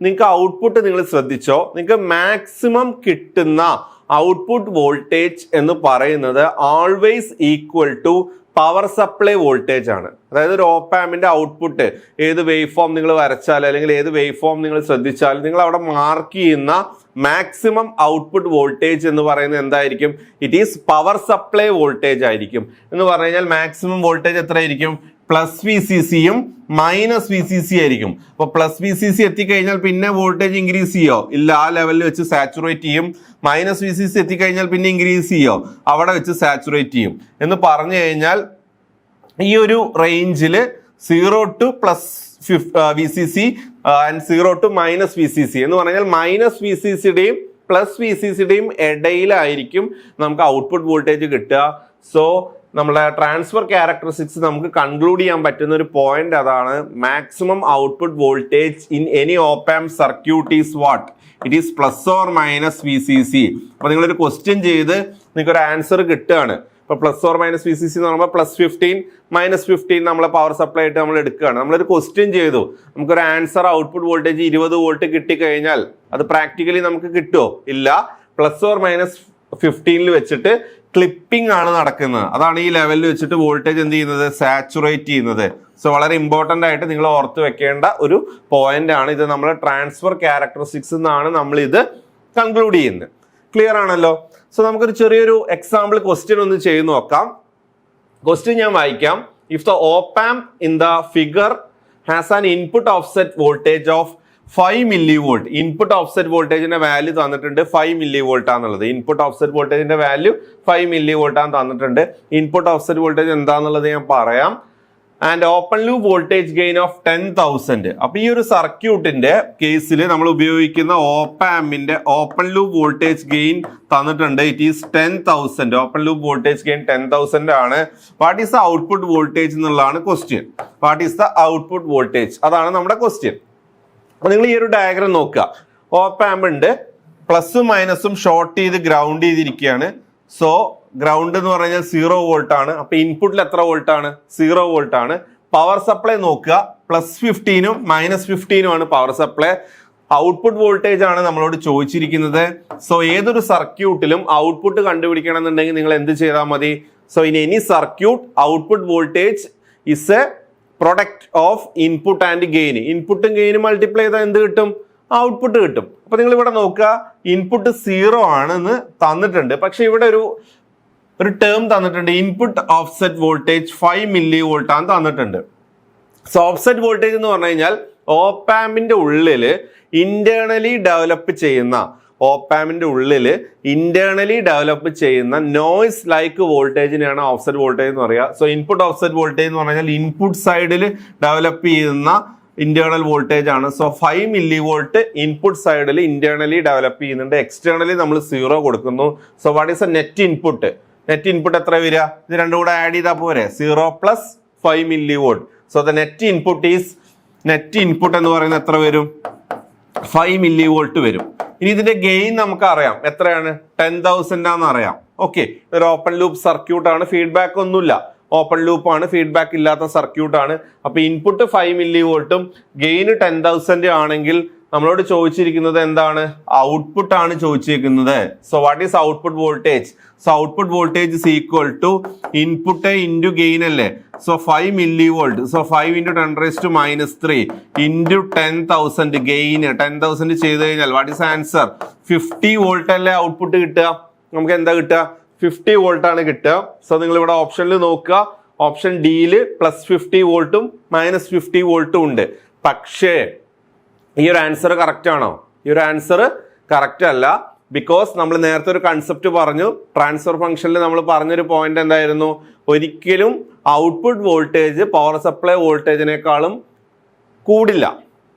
നിങ്ങൾക്ക് ഔട്ട്പുട്ട് നിങ്ങൾ ശ്രദ്ധിച്ചോ, നിങ്ങൾക്ക് മാക്സിമം കിട്ടുന്ന ഔട്ട്പുട്ട് വോൾട്ടേജ് എന്ന് പറയുന്നത് always equal to power supply voltage ആണ്. അതായത് ഒരു ഓപ്പ് ആമ്പിന്റെ ഔട്ട്പുട്ട് ഏത് വേവ് ഫോം നിങ്ങൾ വരച്ചാൽ അല്ലെങ്കിൽ ഏത് വേവ് ഫോം നിങ്ങൾ ശ്രദ്ധിച്ചാൽ നിങ്ങൾ അവിടെ മാർക്ക് ചെയ്യുന്ന മാക്സിമം ഔട്ട്പുട്ട് വോൾട്ടേജ് എന്ന് പറയുന്നത് എന്തായിരിക്കും, it is power supply voltage ആയിരിക്കും. എന്ന് പറഞ്ഞു കഴിഞ്ഞാൽ മാക്സിമം വോൾട്ടേജ് എത്ര ആയിരിക്കും, പ്ലസ് VCCയും മൈനസ് VCC ആയിരിക്കും. അപ്പൊ പ്ലസ് VCC എത്തിക്കഴിഞ്ഞാൽ പിന്നെ വോൾട്ടേജ് ഇൻക്രീസ് ചെയ്യോ, ഇല്ല, ആ ലെവലിൽ വെച്ച് സാച്ചുറേറ്റ് ചെയ്യും. മൈനസ് VCC എത്തിക്കഴിഞ്ഞാൽ പിന്നെ ഇൻക്രീസ് ചെയ്യോ, അവിടെ വെച്ച് സാച്ചുറേറ്റ് ചെയ്യും. എന്ന് പറഞ്ഞു കഴിഞ്ഞാൽ ഈ ഒരു റേഞ്ചിൽ 0 to plus VCC and 0 to minus VCC എന്ന് പറഞ്ഞാൽ മൈനസ് VCCയുടെയും പ്ലസ് VCCയുടെയും ഇടയിലായിരിക്കും നമുക്ക് ഔട്ട്പുട്ട് വോൾട്ടേജ് കിട്ടുക. സോ നമ്മളെ ട്രാൻസ്ഫർ ക്യാരക്ടറിസ്റ്റിക്സ് നമുക്ക് കൺക്ലൂഡ് ചെയ്യാൻ പറ്റുന്ന ഒരു പോയിന്റ് അതാണ്, maximum output voltage in any op amp circuit is what, it is plus or minus VCC. അപ്പൊ നിങ്ങളൊരു ക്വസ്റ്റ്യൻ ചെയ്ത് നിങ്ങൾക്ക് ഒരു ആൻസർ കിട്ടുകയാണ്. ഇപ്പൊ പ്ലസ് ഓർ മൈനസ് VCC എന്ന് പറയുമ്പോൾ +15 -15 നമ്മളെ പവർ സപ്ലൈ ആയിട്ട് നമ്മൾ എടുക്കുകയാണ്. നമ്മളൊരു ക്വസ്റ്റ്യൻ ചെയ്തു, നമുക്കൊരു ആൻസർ ഔട്ട്പുട്ട് വോൾട്ടേജ് 20 വോൾട്ട് കിട്ടിക്കഴിഞ്ഞാൽ അത് പ്രാക്ടിക്കലി നമുക്ക് കിട്ടുമോ, ഇല്ല. പ്ലസ് ഓർ മൈനസ് 15 വെച്ചിട്ട് ക്ലിപ്പിംഗ് ആണ് നടക്കുന്നത്. അതാണ് ഈ ലെവലിൽ വെച്ചിട്ട് വോൾട്ടേജ് എന്ത് ചെയ്യുന്നത്, സാച്ചുറേറ്റ് ചെയ്യുന്നത്. സോ വളരെ ഇമ്പോർട്ടന്റ് ആയിട്ട് നിങ്ങൾ ഓർത്ത് വെക്കേണ്ട ഒരു പോയിന്റ് ആണ് ഇത്. നമ്മൾ ട്രാൻസ്ഫർ ക്യാരക്ടറിസ്റ്റിക്സ് എന്നാണ് നമ്മൾ ഇത് കൺക്ലൂഡ് ചെയ്യുന്നത്. ക്ലിയർ ആണല്ലോ. സോ നമുക്കൊരു ചെറിയൊരു എക്സാമ്പിൾ ക്വസ്റ്റ്യൻ ഒന്ന് ചെയ്ത് നോക്കാം. ക്വസ്റ്റ്യൻ ഞാൻ വായിക്കാം. If the op amp in the figure has an input offset voltage of 5 millivolt. Input offset വോൾട്ടേജിന്റെ വാല്യൂ തന്നിട്ടുണ്ട് 5 millivolt ആണെന്നുള്ളത്. ഇൻപുട്ട് ഓഫ്സെറ്റ് വോൾട്ടേജിന്റെ വാല്യൂ 5 millivolt ആണ് തന്നിട്ടുണ്ട്. ഇൻപുട്ട് ഓഫ്സെറ്റ് വോൾട്ടേജ് എന്താണെന്നുള്ളത് ഞാൻ പറയാം. And open loop voltage gain of 10,000. അപ്പൊ ഈ ഒരു സർക്യൂട്ടിന്റെ കേസിൽ നമ്മൾ ഉപയോഗിക്കുന്ന ഓപ്പ് ആമ്പിന്റെ ഓപ്പൺ ലൂപ്പ് വോൾട്ടേജ് ഗെയിൻ തന്നിട്ടുണ്ട്. It is 10,000. Open loop voltage gain 10,000 ആണ്. What is the output voltage എന്നുള്ളതാണ് question. What is the output voltage, അതാണ് നമ്മുടെ ക്വസ്റ്റ്യൻ. അപ്പൊ നിങ്ങൾ ഈ ഒരു ഡയഗ്രം നോക്കുക. ഓപ്പ് ആമ്പ് ഉണ്ട്, പ്ലസും മൈനസും ഷോർട്ട് ചെയ്ത് ഗ്രൗണ്ട് ചെയ്തിരിക്കുകയാണ്. സോ ഗ്രൗണ്ട് എന്ന് പറഞ്ഞാൽ 0 വോൾട്ട് ആണ്. അപ്പൊ ഇൻപുട്ടിൽ എത്ര വോൾട്ട് ആണ്, 0 വോൾട്ട് ആണ്. പവർ സപ്ലൈ നോക്കുക, +15 -15 ആണ് പവർ സപ്ലൈ. ഔട്ട്പുട്ട് വോൾട്ടേജ് ആണ് നമ്മളോട് ചോദിച്ചിരിക്കുന്നത്. സോ ഏതൊരു സർക്യൂട്ടിലും ഔട്ട്പുട്ട് കണ്ടുപിടിക്കണം എന്നുണ്ടെങ്കിൽ നിങ്ങൾ എന്ത് ചെയ്താൽ മതി? So in any circuit output voltage is A product of input and gain. ഇൻപുട്ടും ഗെയിനും മൾട്ടിപ്ലൈ ചെയ്താൽ എന്ത് കിട്ടും? ഔട്ട്പുട്ട് കിട്ടും. അപ്പൊ നിങ്ങൾ ഇവിടെ നോക്കുക, ഇൻപുട്ട് 0 ആണെന്ന് തന്നിട്ടുണ്ട്. പക്ഷെ ഇവിടെ ഒരു ടേം തന്നിട്ടുണ്ട്, ഇൻപുട്ട് ഓഫ്സെറ്റ് വോൾട്ടേജ് 5 mV ആണ് തന്നിട്ടുണ്ട്. സോ ഓഫ്സെറ്റ് വോൾട്ടേജ് എന്ന് പറഞ്ഞു കഴിഞ്ഞാൽ ഓപ്പാമ്പിന്റെ ഉള്ളില് ഇന്റേണലി ഡെവലപ്പ് ചെയ്യുന്ന നോയ്സ് ലൈക്ക് വോൾട്ടേജിനെയാണ് ഓഫ്സെറ്റ് വോൾട്ടേജ് എന്ന് പറയുക. സോ ഇൻപുട്ട് ഓഫ്സെറ്റ് വോൾട്ടേജ് എന്ന് പറഞ്ഞാൽ ഇൻപുട്ട് സൈഡിൽ ഡെവലപ്പ് ചെയ്യുന്ന ഇന്റേണൽ വോൾട്ടേജ് ആണ്. സോ 5 mV ഇൻപുട്ട് സൈഡിൽ ഇന്റേണലി ഡെവലപ്പ് ചെയ്യുന്നുണ്ട്, എക്സ്റ്റേണലി നമ്മൾ 0 കൊടുക്കുന്നു. So what is A net input? Net input എത്ര വരിക? ഇത് രണ്ടും കൂടെ ആഡ് ചെയ്താൽ പോരെ, 0 + 5 mV. So the net input എന്ന് പറയുന്നത് എത്ര വരും? 5 mV വരും. ഇനി ഇതിന്റെ ഗെയിൻ നമുക്ക് അറിയാം, എത്രയാണ്? 10,000 ആണെന്ന് അറിയാം. ഓക്കെ, ഒരു ഓപ്പൺ ലൂപ്പ് സർക്യൂട്ട് ആണ്, ഫീഡ്ബാക്ക് ഒന്നുമില്ല, ഓപ്പൺ ലൂപ്പ് ആണ്, ഫീഡ്ബാക്ക് ഇല്ലാത്ത സർക്യൂട്ട് ആണ്. അപ്പൊ ഇൻപുട്ട് 5 mV ഗെയിൻ 10,000 ആണെങ്കിൽ നമ്മളോട് ചോദിച്ചിരിക്കുന്നത് എന്താണ്? ഔട്ട്പുട്ട് ആണ് ചോദിച്ചിരിക്കുന്നത്. So what is output voltage? So output voltage is equal to input into gain അല്ലേ? So 5 mV. So 5 × 10⁻³ into 10,000 gain 10,000 ചെയ്ത് കഴിഞ്ഞാൽ വാട്ട് ഈസ് ആൻസർ? 50 വോൾട്ട് അല്ലേ ഔട്ട്പുട്ട് കിട്ടുക? നമുക്ക് എന്താ കിട്ടുക? 50 വോൾട്ട് ആണ് കിട്ടുക. സോ നിങ്ങൾ ഇവിടെ ഓപ്ഷനിൽ നോക്കുക, ഓപ്ഷൻ ഡിയില് +50 വോൾട്ടും -50 വോൾട്ടും ഉണ്ട്. പക്ഷേ ഈ ഒരു ആൻസർ കറക്റ്റ് ആണോ? ഈ ഒരു ആൻസർ കറക്റ്റ് അല്ല. ബിക്കോസ് നമ്മൾ നേരത്തെ ഒരു കൺസെപ്റ്റ് പറഞ്ഞു, ട്രാൻസ്ഫർ ഫംഗ്ഷനിൽ നമ്മൾ പറഞ്ഞൊരു പോയിന്റ് എന്തായിരുന്നു? ഒരിക്കലും ഔട്ട്പുട്ട് വോൾട്ടേജ് പവർ സപ്ലൈ വോൾട്ടേജിനേക്കാളും കൂടില്ല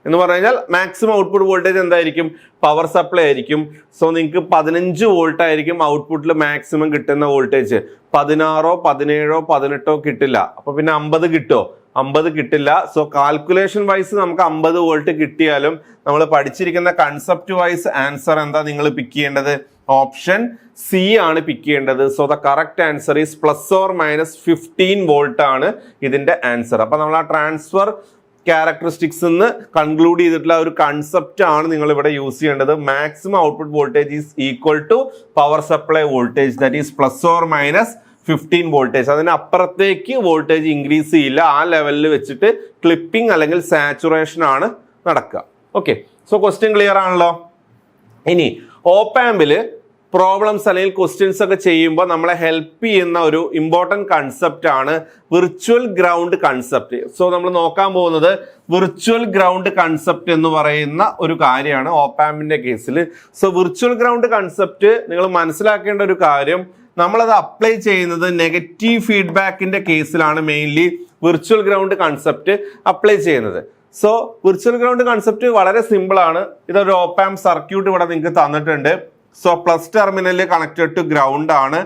എന്ന് പറഞ്ഞു കഴിഞ്ഞാൽ മാക്സിമം ഔട്ട്പുട്ട് വോൾട്ടേജ് എന്തായിരിക്കും? പവർ സപ്ലൈ ആയിരിക്കും. സോ നിങ്ങൾക്ക് 15 വോൾട്ട് ആയിരിക്കും ഔട്ട്പുട്ടിൽ മാക്സിമം കിട്ടുന്ന വോൾട്ടേജ്. 16, 17, 18 കിട്ടില്ല. അപ്പൊ പിന്നെ 50 കിട്ടുമോ? 50 കിട്ടില്ല. സോ കാൽക്കുലേഷൻ വൈസ് നമുക്ക് 50 വോൾട്ട് കിട്ടിയാലും നമ്മൾ പഠിച്ചിരിക്കുന്ന കൺസെപ്റ്റ് വൈസ് ആൻസർ എന്താ നിങ്ങൾ പിക്ക് ചെയ്യേണ്ടത്? ഓപ്ഷൻ സി ആണ് പിക്ക് ചെയ്യേണ്ടത്. So the correct answer is +or-15 volt ആണ് ഇതിന്റെ ആൻസർ. അപ്പൊ നമ്മൾ ആ ട്രാൻസ്ഫർ ക്യാരക്ടറിസ്റ്റിക്സ് എന്ന് കൺക്ലൂഡ് ചെയ്തിട്ടുള്ള ഒരു കൺസെപ്റ്റ് ആണ് നിങ്ങൾ ഇവിടെ യൂസ് ചെയ്യേണ്ടത്. Maximum output voltage is equal to power supply voltage, that is +or-15 voltage. അതിനപ്പുറത്തേക്ക് വോൾട്ടേജ് ഇൻക്രീസ് ചെയ്യില്ല. ആ ലെവലിൽ വെച്ചിട്ട് ക്ലിപ്പിംഗ് അല്ലെങ്കിൽ സാച്ചുറേഷൻ ആണ് നടക്കുക. ഓക്കെ, സോ ക്വസ്റ്റ്യൻ ക്ലിയർ ആണല്ലോ. ഇനി ഓപ്പാമ്പില് പ്രോബ്ലംസ് അല്ലെങ്കിൽ ക്വസ്റ്റ്യൻസ് ഒക്കെ ചെയ്യുമ്പോൾ നമ്മളെ ഹെൽപ്പ് ചെയ്യുന്ന ഒരു ഇമ്പോർട്ടൻറ്റ് കൺസെപ്റ്റ് ആണ് വിർച്വൽ ഗ്രൗണ്ട് കൺസെപ്റ്റ്. സോ നമ്മൾ നോക്കാൻ പോകുന്നത് വിർച്വൽ ഗ്രൗണ്ട് കൺസെപ്റ്റ് എന്ന് പറയുന്ന ഒരു കാര്യമാണ് ഓപ്പാമ്പിന്റെ കേസിൽ. സോ വിർച്വൽ ഗ്രൗണ്ട് കൺസെപ്റ്റ് നിങ്ങൾ മനസ്സിലാക്കേണ്ട ഒരു കാര്യം, നമ്മളത് അപ്ലൈ ചെയ്യുന്നത് നെഗറ്റീവ് ഫീഡ്ബാക്കിന്റെ കേസിലാണ് mainly virtual ground concept apply ചെയ്യുന്നത്. സോ വിർച്വൽ ഗ്രൗണ്ട് കൺസെപ്റ്റ് വളരെ സിമ്പിൾ ആണ്. ഇതൊരു ഓപ്പാമ്പ് സർക്യൂട്ട് ഇവിടെ നിങ്ങൾക്ക് തന്നിട്ടുണ്ട്. So plus terminal connected to ground ആണ്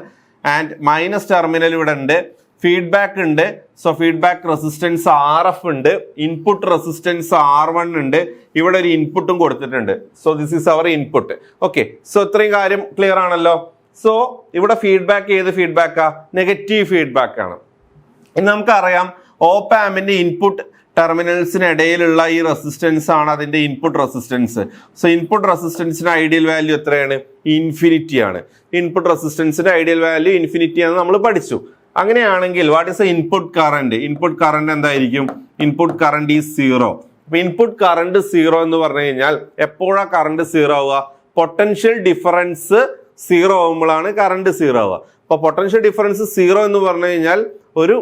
ആൻഡ് മൈനസ് ടെർമിനൽ ഇവിടെ ഉണ്ട്. ഫീഡ്ബാക്ക് ഉണ്ട്. സോ ഫീഡ്ബാക്ക് റെസിസ്റ്റൻസ് RF ഉണ്ട്, ഇൻപുട്ട് റെസിസ്റ്റൻസ് R1 ഉണ്ട്, ഇവിടെ ഒരു ഇൻപുട്ടും കൊടുത്തിട്ടുണ്ട്. So this is our input. Okay, so ഇത്രയും കാര്യം ക്ലിയർ ആണല്ലോ. സോ ഇവിടെ ഫീഡ്ബാക്ക് ഏത് ഫീഡ്ബാക്കാ? നെഗറ്റീവ് ഫീഡ്ബാക്ക് ആണ്. ഇനി നമുക്കറിയാം ഓപ്പാമ്പിന്റെ ഇൻപുട്ട് ടെർമിനൽസിനിടയിലുള്ള ഈ റെസിസ്റ്റൻസ് ആണ് അതിന്റെ ഇൻപുട്ട് റെസിസ്റ്റൻസ്. സോ ഇൻപുട്ട് റെസിസ്റ്റൻസിന്റെ ഐഡിയൽ വാല്യൂ എത്രയാണ്? ഇൻഫിനിറ്റി ആണ്. ഇൻപുട്ട് റെസിസ്റ്റൻസിന്റെ ഐഡിയൽ വാല്യൂ ഇൻഫിനിറ്റി ആണെന്ന് നമ്മൾ പഠിച്ചു. അങ്ങനെയാണെങ്കിൽ what is a input current? Input current എന്തായിരിക്കും? Input current is 0. അപ്പൊ ഇൻപുട്ട് കറന്റ് 0 എന്ന് പറഞ്ഞു കഴിഞ്ഞാൽ എപ്പോഴാണ് കറന്റ് 0 ആവുക? പൊട്ടൻഷ്യൽ ഡിഫറൻസ് 0 ആവുമ്പോഴാണ് കറന്റ് 0 ആവുക. അപ്പൊ പൊട്ടൻഷ്യൽ ഡിഫറൻസ് 0 എന്ന് പറഞ്ഞു കഴിഞ്ഞാൽ ഒരു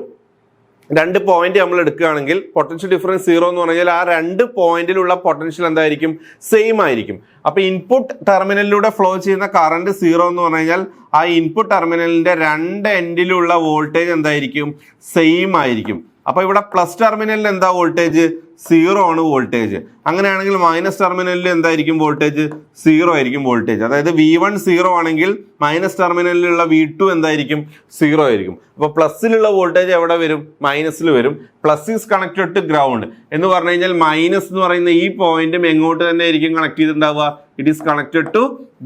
2 പോയിന്റ് നമ്മൾ എടുക്കുകയാണെങ്കിൽ പൊട്ടൻഷ്യൽ ഡിഫറൻസ് 0 എന്ന് പറഞ്ഞാൽ ആ 2 പോയിന്റിലുള്ള പൊട്ടൻഷ്യൽ എന്തായിരിക്കും? സെയിം ആയിരിക്കും. അപ്പൊ ഇൻപുട്ട് ടെർമിനലിലൂടെ ഫ്ലോ ചെയ്യുന്ന കറന്റ് 0 എന്ന് പറഞ്ഞു കഴിഞ്ഞാൽ ആ ഇൻപുട്ട് ടെർമിനലിന്റെ 2 എൻഡിലുള്ള വോൾട്ടേജ് എന്തായിരിക്കും? സെയിം ആയിരിക്കും. അപ്പൊ ഇവിടെ പ്ലസ് ടെർമിനലിൽ എന്താ വോൾട്ടേജ്? 0 ആണ് വോൾട്ടേജ്. അങ്ങനെയാണെങ്കിൽ മൈനസ് ടെർമിനലിൽ എന്തായിരിക്കും വോൾട്ടേജ്? 0 ആയിരിക്കും വോൾട്ടേജ്. അതായത് V1 0 ആണെങ്കിൽ മൈനസ് ടെർമിനലിലുള്ള V2 എന്തായിരിക്കും? 0 ആയിരിക്കും. അപ്പൊ പ്ലസിലുള്ള വോൾട്ടേജ് എവിടെ വരും? മൈനസിൽ വരും. Plus is connected to ground എന്ന് പറഞ്ഞു കഴിഞ്ഞാൽ മൈനസ് എന്ന് പറയുന്ന ഈ പോയിന്റും എങ്ങോട്ട് തന്നെ ആയിരിക്കും കണക്ട് ചെയ്തിട്ടുണ്ടാവുക? It is connected to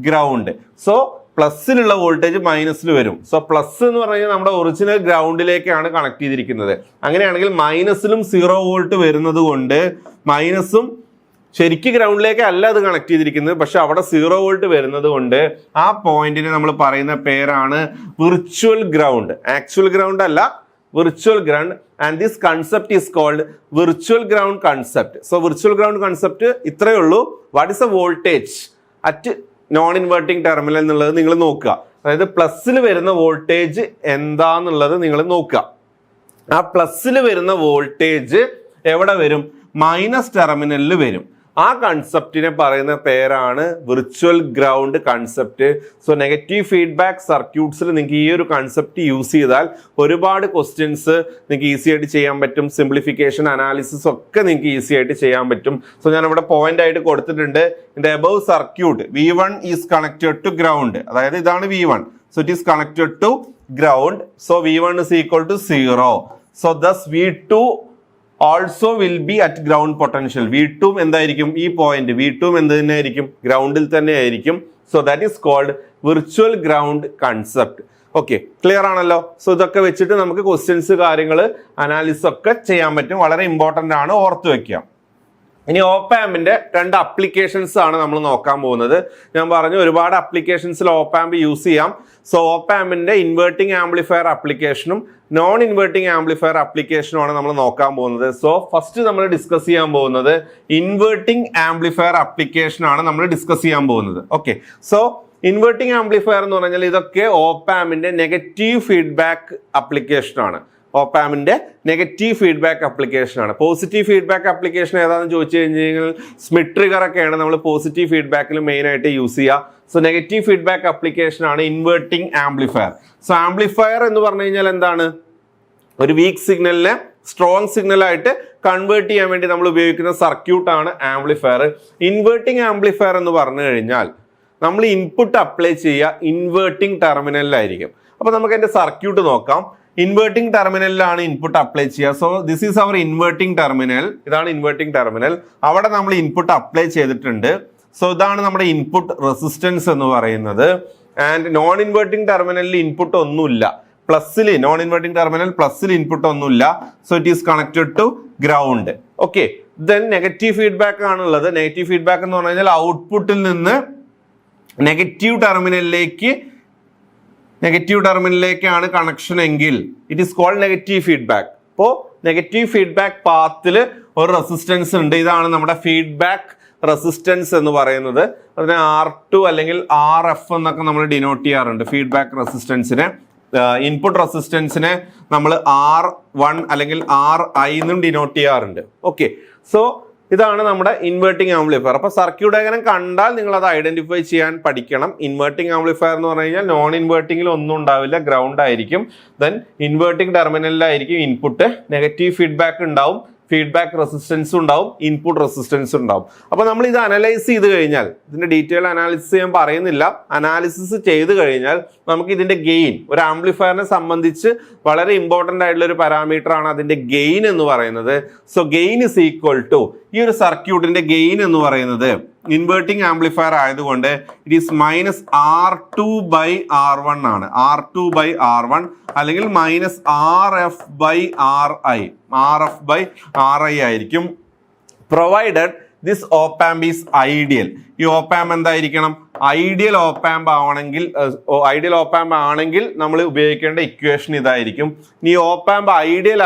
ground. So പ്ലസ്സിലുള്ള വോൾട്ടേജ് മൈനസിൽ വരും. സോ പ്ലസ് എന്ന് പറഞ്ഞു കഴിഞ്ഞാൽ നമ്മുടെ ഒറിജിനൽ ഗ്രൗണ്ടിലേക്കാണ് കണക്ട് ചെയ്തിരിക്കുന്നത്. അങ്ങനെയാണെങ്കിൽ മൈനസിലും 0 വോൾട്ട് വരുന്നത് കൊണ്ട് മൈനസും ശരിക്കും ഗ്രൗണ്ടിലേക്ക് അല്ല അത് കണക്ട് ചെയ്തിരിക്കുന്നത്, പക്ഷെ അവിടെ 0 വോൾട്ട് വരുന്നത് കൊണ്ട് ആ പോയിന്റിനെ നമ്മൾ പറയുന്ന പേരാണ് വിർച്വൽ ഗ്രൗണ്ട്. ആക്ച്വൽ ഗ്രൗണ്ട് അല്ല, virtual ground. And this concept is called virtual ground concept. So virtual ground concept ഇത്രയേ ഉള്ളൂ. What is a voltage at non inverting terminal എന്നുള്ളത് നിങ്ങൾ നോക്കുക. അതായത് പ്ലസ്സിൽ വരുന്ന വോൾട്ടേജ് എന്താന്നുള്ളത് നിങ്ങൾ നോക്കുക. ആ പ്ലസ്സിൽ വരുന്ന വോൾട്ടേജ് എവിടെ വരും? മൈനസ് ടെർമിനലിൽ വരും. ആ കൺസെപ്റ്റിനെ പറയുന്ന പേരാണ് virtual ground concept. So negative feedback സർക്യൂട്ട്സിൽ നിങ്ങൾക്ക് ഈ ഒരു കൺസെപ്റ്റ് യൂസ് ചെയ്താൽ ഒരുപാട് ക്വസ്റ്റ്യൻസ് നിങ്ങൾക്ക് ഈസി ആയിട്ട് ചെയ്യാൻ പറ്റും. സിംപ്ലിഫിക്കേഷൻ, അനാലിസിസ് ഒക്കെ നിങ്ങൾക്ക് ഈസി ആയിട്ട് ചെയ്യാൻ പറ്റും. സോ ഞാൻ ഇവിടെ പോയിന്റ് ആയിട്ട് കൊടുത്തിട്ടുണ്ട്. In the above circuit V1 is connected to ground. അതായത് ഇതാണ് V1. So it is connected to ground. So V1 is equal to 0. So thus V2 also will be at ground potential. V2 എന്തായിരിക്കും? ഈ point V2 എന്ത് തന്നെ ആയിരിക്കും? ഗ്രൗണ്ടിൽ തന്നെ ആയിരിക്കും. So that is called virtual ground concept. Okay, clear ആണല്ലോ? So ഇതൊക്കെ വെച്ചിട്ട് നമുക്ക് ക്വസ്റ്റ്യൻസ്, കാര്യങ്ങൾ, അനാലിസിസ് ഒക്കെ ചെയ്യാൻ പറ്റും. വളരെ ഇമ്പോർട്ടൻ്റ് ആണ്, ഓർത്ത് വെക്കാം. ഇനി ഓപ്പാമ്പിന്റെ 2 അപ്ലിക്കേഷൻസ് ആണ് നമ്മൾ നോക്കാൻ പോകുന്നത്. ഞാൻ പറഞ്ഞു ഒരുപാട് അപ്ലിക്കേഷൻസിൽ ഓപ്പാമ്പ് യൂസ് ചെയ്യാം. സോ ഓപ്പാമ്പിന്റെ ഇൻവേർട്ടിംഗ് ആംപ്ലിഫയർ ആപ്ലിക്കേഷനും നോൺ ഇൻവേർട്ടിംഗ് ആംപ്ലിഫയർ ആപ്ലിക്കേഷനും ആണ് നമ്മൾ നോക്കാൻ പോകുന്നത്. സോ ഫസ്റ്റ് നമ്മൾ ഡിസ്കസ് ചെയ്യാൻ പോകുന്നത് ഇൻവേർട്ടിംഗ് ആംപ്ലിഫയർ ആപ്ലിക്കേഷൻ ആണ് നമ്മൾ ഡിസ്കസ് ചെയ്യാൻ പോകുന്നത്. ഓക്കെ, സോ ഇൻവേർട്ടിംഗ് ആംപ്ലിഫയർ എന്ന് പറഞ്ഞാൽ ഇതൊക്കെ ഓപ്പാമ്പിന്റെ നെഗറ്റീവ് ഫീഡ്ബാക്ക് ആപ്ലിക്കേഷൻ ആണ്. ഓപ്പാമ്പിന്റെ നെഗറ്റീവ് ഫീഡ്ബാക്ക് ആപ്ലിക്കേഷൻ ആണ്. പോസിറ്റീവ് ഫീഡ്ബാക്ക് ആപ്ലിക്കേഷൻ ഏതാണെന്ന് ചോദിച്ചു കഴിഞ്ഞാൽ സ്മിത്ത് ട്രിഗർ ഒക്കെയാണ് നമ്മൾ പോസിറ്റീവ് ഫീഡ്ബാക്കിൽ മെയിൻ ആയിട്ട് യൂസ് ചെയ്യുക. സോ നെഗറ്റീവ് ഫീഡ്ബാക്ക് ആപ്ലിക്കേഷൻ ആണ് ഇൻവേർട്ടിംഗ് ആംപ്ലിഫയർ. സോ ആംപ്ലിഫയർ എന്ന് പറഞ്ഞു കഴിഞ്ഞാൽ എന്താണ്? ഒരു വീക്ക് സിഗ്നലിനെ സ്ട്രോങ് സിഗ്നലായിട്ട് കൺവേർട്ട് ചെയ്യാൻ വേണ്ടി നമ്മൾ ഉപയോഗിക്കുന്ന സർക്യൂട്ടാണ് ആംപ്ലിഫയർ. ഇൻവേർട്ടിംഗ് ആംപ്ലിഫയർ എന്ന് പറഞ്ഞു കഴിഞ്ഞാൽ നമ്മൾ ഇൻപുട്ട് അപ്ലൈ ചെയ്യുക ഇൻവേർട്ടിംഗ് ടെർമിനലിലായിരിക്കും. അപ്പോൾ നമുക്ക് അതിന്റെ സർക്യൂട്ട് നോക്കാം. ഇൻവേർട്ടിംഗ് ടെർമിനലിലാണ് ഇൻപുട്ട് അപ്ലൈ ചെയ്യുക. So this is our inverting terminal. ഇതാണ് ഇൻവേർട്ടിംഗ് ടെർമിനൽ. അവിടെ നമ്മൾ ഇൻപുട്ട് അപ്ലൈ ചെയ്തിട്ടുണ്ട്. സോ ഇതാണ് നമ്മുടെ ഇൻപുട്ട് റെസിസ്റ്റൻസ് എന്ന് പറയുന്നത്. ആൻഡ് നോൺ ഇൻവേർട്ടിംഗ് ടെർമിനലിൽ ഇൻപുട്ട് ഒന്നുമില്ല. പ്ലസ്സിൽ, നോൺ ഇൻവേർട്ടിംഗ് ടെർമിനൽ പ്ലസ്സിൽ ഇൻപുട്ട് ഒന്നുമില്ല. So it is connected to ground. Okay, then negative feedback ആണുള്ളത്. നെഗറ്റീവ് ഫീഡ്ബാക്ക് എന്ന് പറഞ്ഞു കഴിഞ്ഞാൽ ഔട്ട്പുട്ടിൽ നിന്ന് നെഗറ്റീവ് ടെർമിനലിലേക്കാണ് കണക്ഷൻ എങ്കിൽ it is called negative feedback. അപ്പോൾ നെഗറ്റീവ് ഫീഡ്ബാക്ക് പാത്തിൽ ഒരു റെസിസ്റ്റൻസ് ഉണ്ട്. ഇതാണ് നമ്മുടെ ഫീഡ്ബാക്ക് റെസിസ്റ്റൻസ് എന്ന് പറയുന്നത്. അതിനെ R2 അല്ലെങ്കിൽ RF എന്നൊക്കെ നമ്മൾ ഡിനോട്ട് ചെയ്യാറുണ്ട്. ഫീഡ്ബാക്ക് റെസിസ്റ്റൻസിനെ, ഇൻപുട്ട് റെസിസ്റ്റൻസിനെ നമ്മൾ R1 അല്ലെങ്കിൽ RI എന്നും ഡിനോട്ട് ചെയ്യാറുണ്ട്. ഓക്കെ, സോ ഇതാണ് നമ്മുടെ ഇൻവേർട്ടിംഗ് ആംപ്ലിഫയർ. അപ്പോൾ സർക്യൂട്ട് ഡയഗ്രം കണ്ടാൽ നിങ്ങൾ അത് ഐഡന്റിഫൈ ചെയ്യാൻ പഠിക്കണം. ഇൻവേർട്ടിംഗ് ആംപ്ലിഫയർ എന്ന് പറഞ്ഞു കഴിഞ്ഞാൽ നോൺ ഇൻവേർട്ടിംഗിൽ ഒന്നും ഉണ്ടാവില്ല, ഗ്രൗണ്ട് ആയിരിക്കും. ദെൻ ഇൻവേർട്ടിംഗ് ടെർമിനലിലായിരിക്കും ഇൻപുട്ട്. നെഗറ്റീവ് ഫീഡ്ബാക്ക് ഉണ്ടാവും, ഫീഡ്ബാക്ക് റെസിസ്റ്റൻസ് ഉണ്ടാവും, ഇൻപുട്ട് റെസിസ്റ്റൻസ് ഉണ്ടാവും. അപ്പോൾ നമ്മൾ ഇത് അനലൈസ് ചെയ്ത് കഴിഞ്ഞാൽ, ഇതിന്റെ ഡീറ്റെയിൽ അനാലിസിസ് ഞാൻ പറയുന്നില്ല, അനാലിസിസ് ചെയ്ത് കഴിഞ്ഞാൽ നമുക്ക് ഇതിന്റെ ഗെയിൻ, ഒരു ആംപ്ലിഫയറിനെ സംബന്ധിച്ച് വളരെ ഇമ്പോർട്ടൻ്റ് ആയിട്ടുള്ള ഒരു പാരാമീറ്റർ ആണ് അതിന്റെ ഗെയിൻ എന്ന് പറയുന്നത്. So gain is equal to, ഈ ഒരു സർക്യൂട്ടിന്റെ ഗെയിൻ എന്ന് പറയുന്നത് ഇൻവേർട്ടിംഗ് ആംപ്ലിഫയർ ആയതുകൊണ്ട് ഇറ്റ് ഈസ് മൈനസ് R2/R1 ആണ്. R2/R1 അല്ലെങ്കിൽ മൈനസ് RF/RI ആയിരിക്കും. Provided this op amp is ideal. ഈ ഓപ്പാമ്പ് എന്തായിരിക്കണം? ഐഡിയൽ ഓപ്പാമ്പ് ആണെങ്കിൽ നമ്മൾ ഉപയോഗിക്കേണ്ട ഇക്വേഷൻ ഇതായിരിക്കും. ഇനി ഓപ്പാമ്പ് ഐഡിയൽ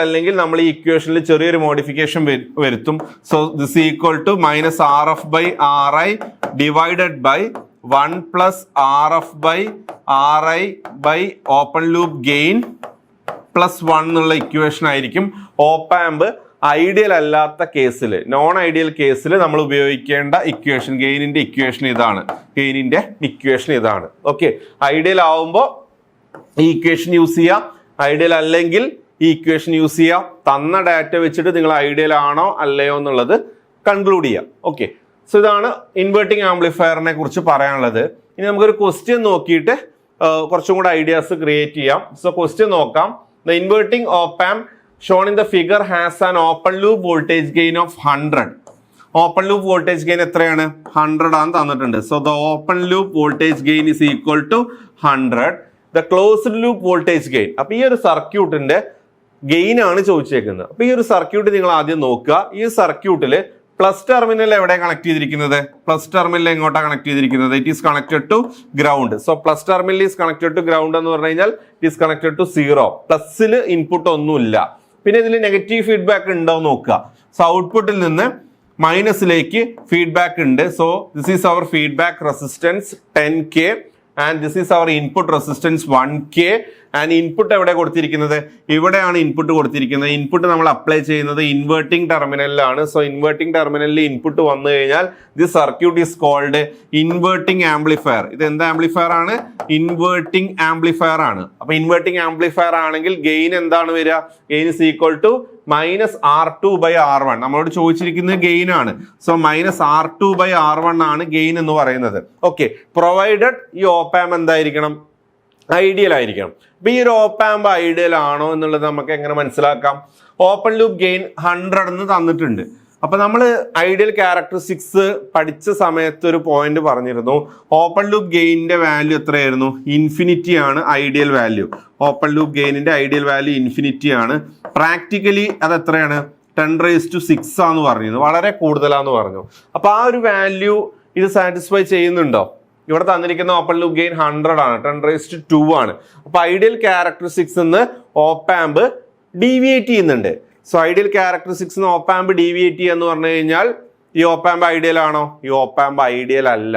അല്ലെങ്കിൽ നമ്മൾ ഈ ഇക്വേഷനിൽ ചെറിയൊരു മോഡിഫിക്കേഷൻ വരുത്തും. So this equal to minus RF/RI divided by 1 plus RF/RI by open loop gain plus 1 എന്നുള്ള ഇക്വേഷൻ ആയിരിക്കും. ഓപ്പാമ്പ് ഐഡിയൽ അല്ലാത്ത കേസിൽ, നോൺ ഐഡിയൽ കേസിൽ നമ്മൾ ഉപയോഗിക്കേണ്ട ഇക്വേഷൻ, ഗെയിനിന്റെ ഇക്വേഷൻ ഇതാണ്. ഓക്കെ, ഐഡിയൽ ആവുമ്പോൾ ഈ ഇക്വേഷൻ യൂസ് ചെയ്യാം, ഐഡിയൽ അല്ലെങ്കിൽ ഈ ഇക്വേഷൻ യൂസ് ചെയ്യാം. തന്ന ഡാറ്റ വെച്ചിട്ട് നിങ്ങൾ ഐഡിയൽ ആണോ അല്ലയോ എന്നുള്ളത് കൺക്ലൂഡ് ചെയ്യാം. ഓക്കെ, സോ ഇതാണ് ഇൻവേർട്ടിംഗ് ആംപ്ലിഫയറിനെ കുറിച്ച് പറയാനുള്ളത്. ഇനി നമുക്കൊരു ക്വസ്റ്റ്യൻ നോക്കിയിട്ട് കുറച്ചും കൂടെ ഐഡിയാസ് ക്രിയേറ്റ് ചെയ്യാം. സോ ക്വസ്റ്റ്യൻ നോക്കാം. The inverting op amp shown in the figure has an open loop voltage gain of 100. Open loop voltage gain എത്രയാണ്? 100 ആണ് തന്നിട്ടുണ്ട്. So the open loop voltage gain is equal to 100. The closed loop voltage gain. അപ്പൊ ഈ ഒരു സർക്യൂട്ടിന്റെ gain ആണ് ചോദിച്ചേക്കുന്നത്. അപ്പൊ ഈ ഒരു സർക്യൂട്ട് നിങ്ങൾ ആദ്യം നോക്കുക. ഈ സർക്യൂട്ടിൽ പ്ലസ് ടെർമിനൽ എവിടെ കണക്ട് ചെയ്തിരിക്കുന്നത്? പ്ലസ് ടെർമിനൽ എങ്ങോട്ടാണ് കണക്ട് ചെയ്തിരിക്കുന്നത്? It is connected to ground. So plus terminal is connected to ground എന്ന് പറഞ്ഞു കഴിഞ്ഞാൽ ഇറ്റ് ഈസ് കണക്റ്റഡ് ടു 0. പ്ലസ്സിൽ ഇൻപുട്ട് ഒന്നുമില്ല. പിന്നെ ഇതിൽ നെഗറ്റീവ് ഫീഡ്ബാക്ക് ഉണ്ടോ നോക്കുക. സോ ഔട്ട്പുട്ടിൽ നിന്ന് മൈനസിലേക്ക് ഫീഡ്ബാക്ക് ഉണ്ട്. So this is our feedback resistance 10K and this is our input resistance 1K. And input എവിടെ കൊടുത്തിരിക്കുന്നത്? ഇവിടെയാണ് ഇൻപുട്ട് കൊടുത്തിരിക്കുന്നത്. ഇൻപുട്ട് നമ്മൾ അപ്ലൈ ചെയ്യുന്നത് ഇൻവേർട്ടിംഗ് ടെർമിനലിലാണ്. സോ ഇൻവേർട്ടിംഗ് ടെർമിനലിൽ ഇൻപുട്ട് വന്നു കഴിഞ്ഞാൽ this circuit is called inverting amplifier. ഇത് എന്ത് ആംപ്ലിഫയർ ആണ്? ഇൻവേർട്ടിംഗ് ആംപ്ലിഫയർ ആണ്. അപ്പൊ ഇൻവേർട്ടിംഗ് ആംപ്ലിഫയർ ആണെങ്കിൽ ഗെയിൻ എന്താണ് വരിക? Gain is equal to -R2/R1. നമ്മളോട് ചോദിച്ചിരിക്കുന്നത് ഗെയിൻ ആണ്. സോ -R2/R1 ആണ് ഗെയിൻ എന്ന് പറയുന്നത്. ഓക്കെ, പ്രൊവൈഡഡ് ഈ ഓപ്പ് ആമ്പ് എന്തായിരിക്കണം? ഐഡിയൽ ആയിരിക്കണം. അപ്പൊ ഈ ഒരു ഓപ്പ് ആമ്പ് ഐഡിയൽ ആണോ എന്നുള്ളത് നമുക്ക് എങ്ങനെ മനസ്സിലാക്കാം? ഓപ്പൺ ലൂപ്പ് ഗെയിൻ 100 എന്ന് തന്നിട്ടുണ്ട്. അപ്പൊ നമ്മൾ ഐഡിയൽ ക്യാരക്ടറിസ്റ്റിക്സ് പഠിച്ച സമയത്ത് ഒരു പോയിന്റ് പറഞ്ഞിരുന്നു. ഓപ്പൺ ലൂപ്പ് ഗെയിനിന്റെ വാല്യൂ എത്രയായിരുന്നു? ഇൻഫിനിറ്റി ആണ് ഐഡിയൽ വാല്യൂ. ഓപ്പൺ ലൂപ്പ് ഗെയിനിന്റെ ഐഡിയൽ വാല്യൂ ഇൻഫിനിറ്റി ആണ്. പ്രാക്ടിക്കലി അത് എത്രയാണ്? 10�6 ആന്ന് പറഞ്ഞിരുന്നു. വളരെ കൂടുതലാന്ന് പറഞ്ഞു. അപ്പൊ ആ ഒരു വാല്യൂ ഇത് സാറ്റിസ്ഫൈ ചെയ്യുന്നുണ്ടോ? ഇവിടെ തന്നിരിക്കുന്ന ഓപ്പൺ ലൂപ്പ് ഗെയിൻ 100 ആണ്, 10⁻²ആണ്. അപ്പൊ ഐഡിയൽ ക്യാരക്ടറിസ്റ്റിക്സ് എന്ന് ഓപ്പ് ആമ്പ് ഡീവിയേറ്റ് ചെയ്യുന്നുണ്ട്. സോ ഐഡിയൽ ക്യാരക്ടറിസ്റ്റിക്സ് ഓപ്പ് ആമ്പ് ഡീവിയേറ്റ് എന്ന് പറഞ്ഞു കഴിഞ്ഞാൽ ഈ ഓപ്പ് ആമ്പ് ഐഡിയൽ ആണോ? ഈ ഓപ്പ് ആമ്പ് ഐഡിയൽ അല്ല.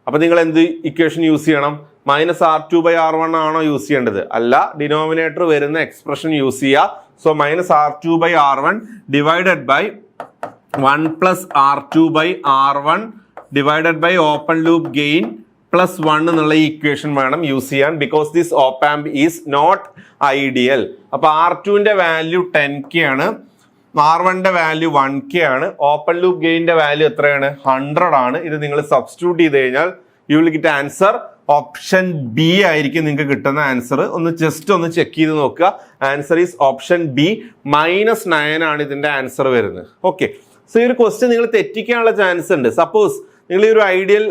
അപ്പൊ നിങ്ങൾ എന്ത് ഇക്വേഷൻ യൂസ് ചെയ്യണം? -R2/R1 ആണോ യൂസ് ചെയ്യേണ്ടത്? അല്ല, ഡിനോമിനേറ്റർ വരുന്ന എക്സ്പ്രഷൻ യൂസ് ചെയ്യുക. So -R2/R1 divided by 1 + R2/R1 divided by open loop gain +1 എന്നുള്ള ഇക്വേഷൻ വേണം യൂസ് ചെയ്യാൻ. Because this op amp is not ideal. അപ്പൊ R2ന്റെ വാല്യൂ 10K ആണ്, R1ന്റെ വാല്യൂ 1K ആണ്. ഓപ്പൺ ലൂപ്പ് ഗെയിനിന്റെ വാല്യൂ എത്രയാണ്? 100 ആണ്. ഇത് നിങ്ങൾ സബ്സ്റ്റിറ്റ്യൂട്ട് ചെയ്ത് കഴിഞ്ഞാൽ you will get answer option B ആയിരിക്കും നിങ്ങൾക്ക് കിട്ടുന്ന ആൻസർ. ഒന്ന് ജസ്റ്റ് ഒന്ന് ചെക്ക് ചെയ്ത് നോക്കുക. Answer is option B. -9 ആണ് ഇതിന്റെ ആൻസർ വരുന്നത്. ഓക്കെ, സോ ഈ ഒരു ക്വസ്റ്റ്യൻ നിങ്ങൾ തെറ്റിക്കാനുള്ള ചാൻസ് ഉണ്ട്. സപ്പോസ് നിങ്ങൾ ഈ ഒരു ഐഡിയൽ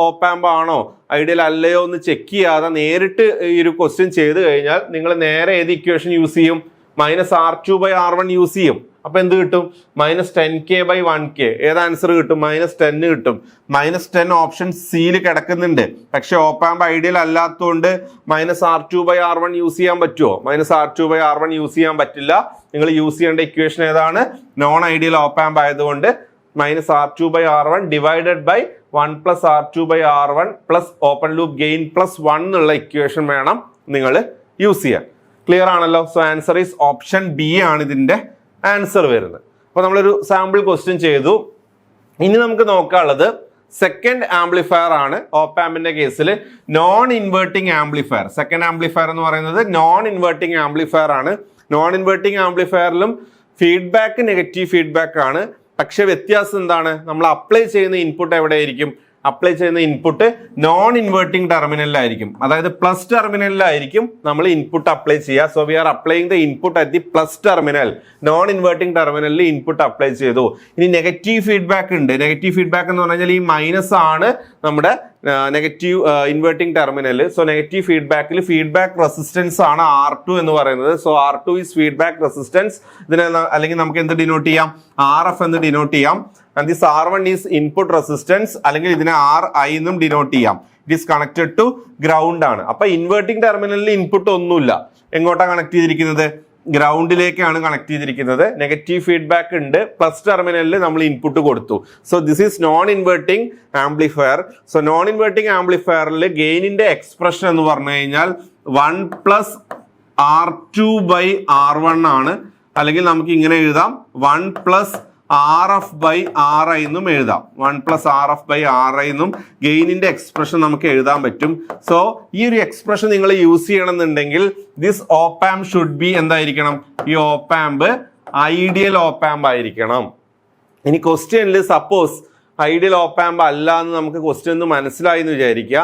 ഓപ്പ് ആമ്പ് ആണോ ഐഡിയൽ അല്ലയോ എന്ന് ചെക്ക് ചെയ്യാതെ നേരിട്ട് ഈ ഒരു ക്വസ്റ്റ്യൻ ചെയ്ത് കഴിഞ്ഞാൽ നിങ്ങൾ നേരെ ഏത് ഇക്വേഷൻ യൂസ് ചെയ്യും? -R2/R1 യൂസ് ചെയ്യും. അപ്പൊ എന്ത് കിട്ടും? -10K/1K. ഏത് ആൻസർ കിട്ടും? -10 കിട്ടും. -10 ഓപ്ഷൻ സിയിൽ കിടക്കുന്നുണ്ട്. പക്ഷെ ഓപ്പ് ആമ്പ് ഐഡിയൽ അല്ലാത്തതുകൊണ്ട് -R2/R1 യൂസ് ചെയ്യാൻ പറ്റുമോ? -R2/R1 യൂസ് ചെയ്യാൻ പറ്റില്ല. നിങ്ങൾ യൂസ് ചെയ്യേണ്ട ഇക്വേഷൻ ഏതാണ്? നോൺ ഐഡിയൽ ഓപ്പ് ആമ്പ് ആയതുകൊണ്ട് -R2/R1 divided by 1 + R2/R1 plus open loop gain +1 എന്നുള്ള ഇക്വേഷൻ വേണം നിങ്ങൾ യൂസ് ചെയ്യാൻ. ക്ലിയർ ആണല്ലോ? So answer is option B ആണ് ഇതിന്റെ ആൻസർ വരുന്നത്. അപ്പൊ നമ്മളൊരു സാമ്പിൾ ക്വസ്റ്റ്യൻ ചെയ്തു. ഇനി നമുക്ക് നോക്കാനുള്ളത് സെക്കൻഡ് ആംപ്ലിഫയർ ആണ്. ഓപ്പ് ആമ്പിന്റെ കേസിൽ non inverting amplifier. Second amplifier എന്ന് പറയുന്നത് നോൺ ഇൻവേർട്ടിംഗ് ആംപ്ലിഫയർ ആണ്. നോൺ ഇൻവേർട്ടിംഗ് ആംപ്ലിഫയറിലും ഫീഡ്ബാക്ക് നെഗറ്റീവ് ഫീഡ്ബാക്ക് ആണ്. പക്ഷെ വ്യത്യാസം എന്താണ്? നമ്മൾ അപ്ലൈ ചെയ്യുന്ന ഇൻപുട്ട് എവിടെയായിരിക്കും? അപ്ലൈ ചെയ്യുന്ന ഇൻപുട്ട് നോൺ ഇൻവേർട്ടിംഗ് ടെർമിനലിലായിരിക്കും. അതായത് പ്ലസ് ടെർമിനലിലായിരിക്കും നമ്മൾ ഇൻപുട്ട് അപ്ലൈ ചെയ്യുക. So we R applying the input at the plus terminal. Non inverting ടെർമിനലിൽ ഇൻപുട്ട് അപ്ലൈ ചെയ്തു. ഇനി നെഗറ്റീവ് ഫീഡ്ബാക്ക് ഉണ്ട്. നെഗറ്റീവ് ഫീഡ്ബാക്ക് എന്ന് പറഞ്ഞാൽ ഈ മൈനസ് ആണ് നമ്മുടെ negative inverting terminal. So negative ഫീഡ്ബാക്കിൽ ഫീഡ്ബാക്ക് റെസിസ്റ്റൻസ് ആണ് R2 എന്ന് പറയുന്നത്. So R2 is feedback resistance. ഇതിനെ അല്ലെങ്കിൽ നമുക്ക് എന്ത് ഡിനോട്ട് ചെയ്യാം? RF എന്ന് ഡിനോട്ട് ചെയ്യാം. And this R1 is input resistance, അല്ലെങ്കിൽ ഇതിനെ RI എന്നും ഡിനോട്ട് ചെയ്യാം. It is connected to ground ആണ്. അപ്പൊ ഇൻവേർട്ടിംഗ് ടെർമിനലിൽ ഇൻപുട്ട് ഒന്നുമില്ല. എങ്ങോട്ടാണ് കണക്ട് ചെയ്തിരിക്കുന്നത്? ഗ്രൗണ്ടിലേക്കാണ് കണക്ട് ചെയ്തിരിക്കുന്നത്. നെഗറ്റീവ് ഫീഡ്ബാക്ക് ഉണ്ട്. പ്ലസ് ടെർമിനലിൽ നമ്മൾ ഇൻപുട്ട് കൊടുത്തു. So this is non inverting amplifier. So non inverting ആംപ്ലിഫയറിൽ ഗെയിനിന്റെ എക്സ്പ്രഷൻ എന്ന് പറഞ്ഞു കഴിഞ്ഞാൽ 1 + R2/R1 ആണ്. അല്ലെങ്കിൽ നമുക്ക് ഇങ്ങനെ എഴുതാം 1 + RF/RI എന്നും എഴുതാം. 1 + RF/RI എന്നും ഗെയിനിന്റെ എക്സ്പ്രഷൻ നമുക്ക് എഴുതാൻ പറ്റും. സോ ഈ ഒരു എക്സ്പ്രഷൻ നിങ്ങൾ യൂസ് ചെയ്യണമെന്നുണ്ടെങ്കിൽ this op amp should be എന്തായിരിക്കണം? ഈ ഓപ്പ് ആമ്പ് ഐഡിയൽ ഓപ്പ് ആമ്പ് ആയിരിക്കണം. ഇനി ക്വസ്റ്റ്യനിൽ സപ്പോസ് ഐഡിയൽ ഓപ്പാമ്പ് അല്ല എന്ന് നമുക്ക് ക്വസ്റ്റ്യൻ ഒന്ന് മനസ്സിലായി എന്ന് വിചാരിക്കുക.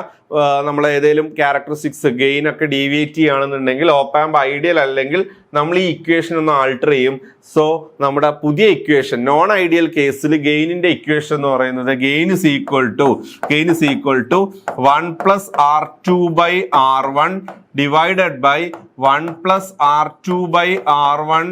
നമ്മൾ ഏതെങ്കിലും ക്യാരക്ടറിസ്റ്റിക്സ് ഗെയിൻ ഒക്കെ ഡീവിയേറ്റ് ചെയ്യുകയാണെന്നുണ്ടെങ്കിൽ ഓപ്പാമ്പ് ഐഡിയൽ അല്ലെങ്കിൽ നമ്മൾ ഈ ഇക്വേഷൻ ഒന്ന് ആൾട്ടർ ചെയ്യും. സോ നമ്മുടെ പുതിയ ഇക്വേഷൻ നോൺ ഐഡിയൽ കേസിൽ ഗെയിനിന്റെ ഇക്വേഷൻ എന്ന് പറയുന്നത് gain is equal to 1 + R2/R1 divided by 1 + R2/R1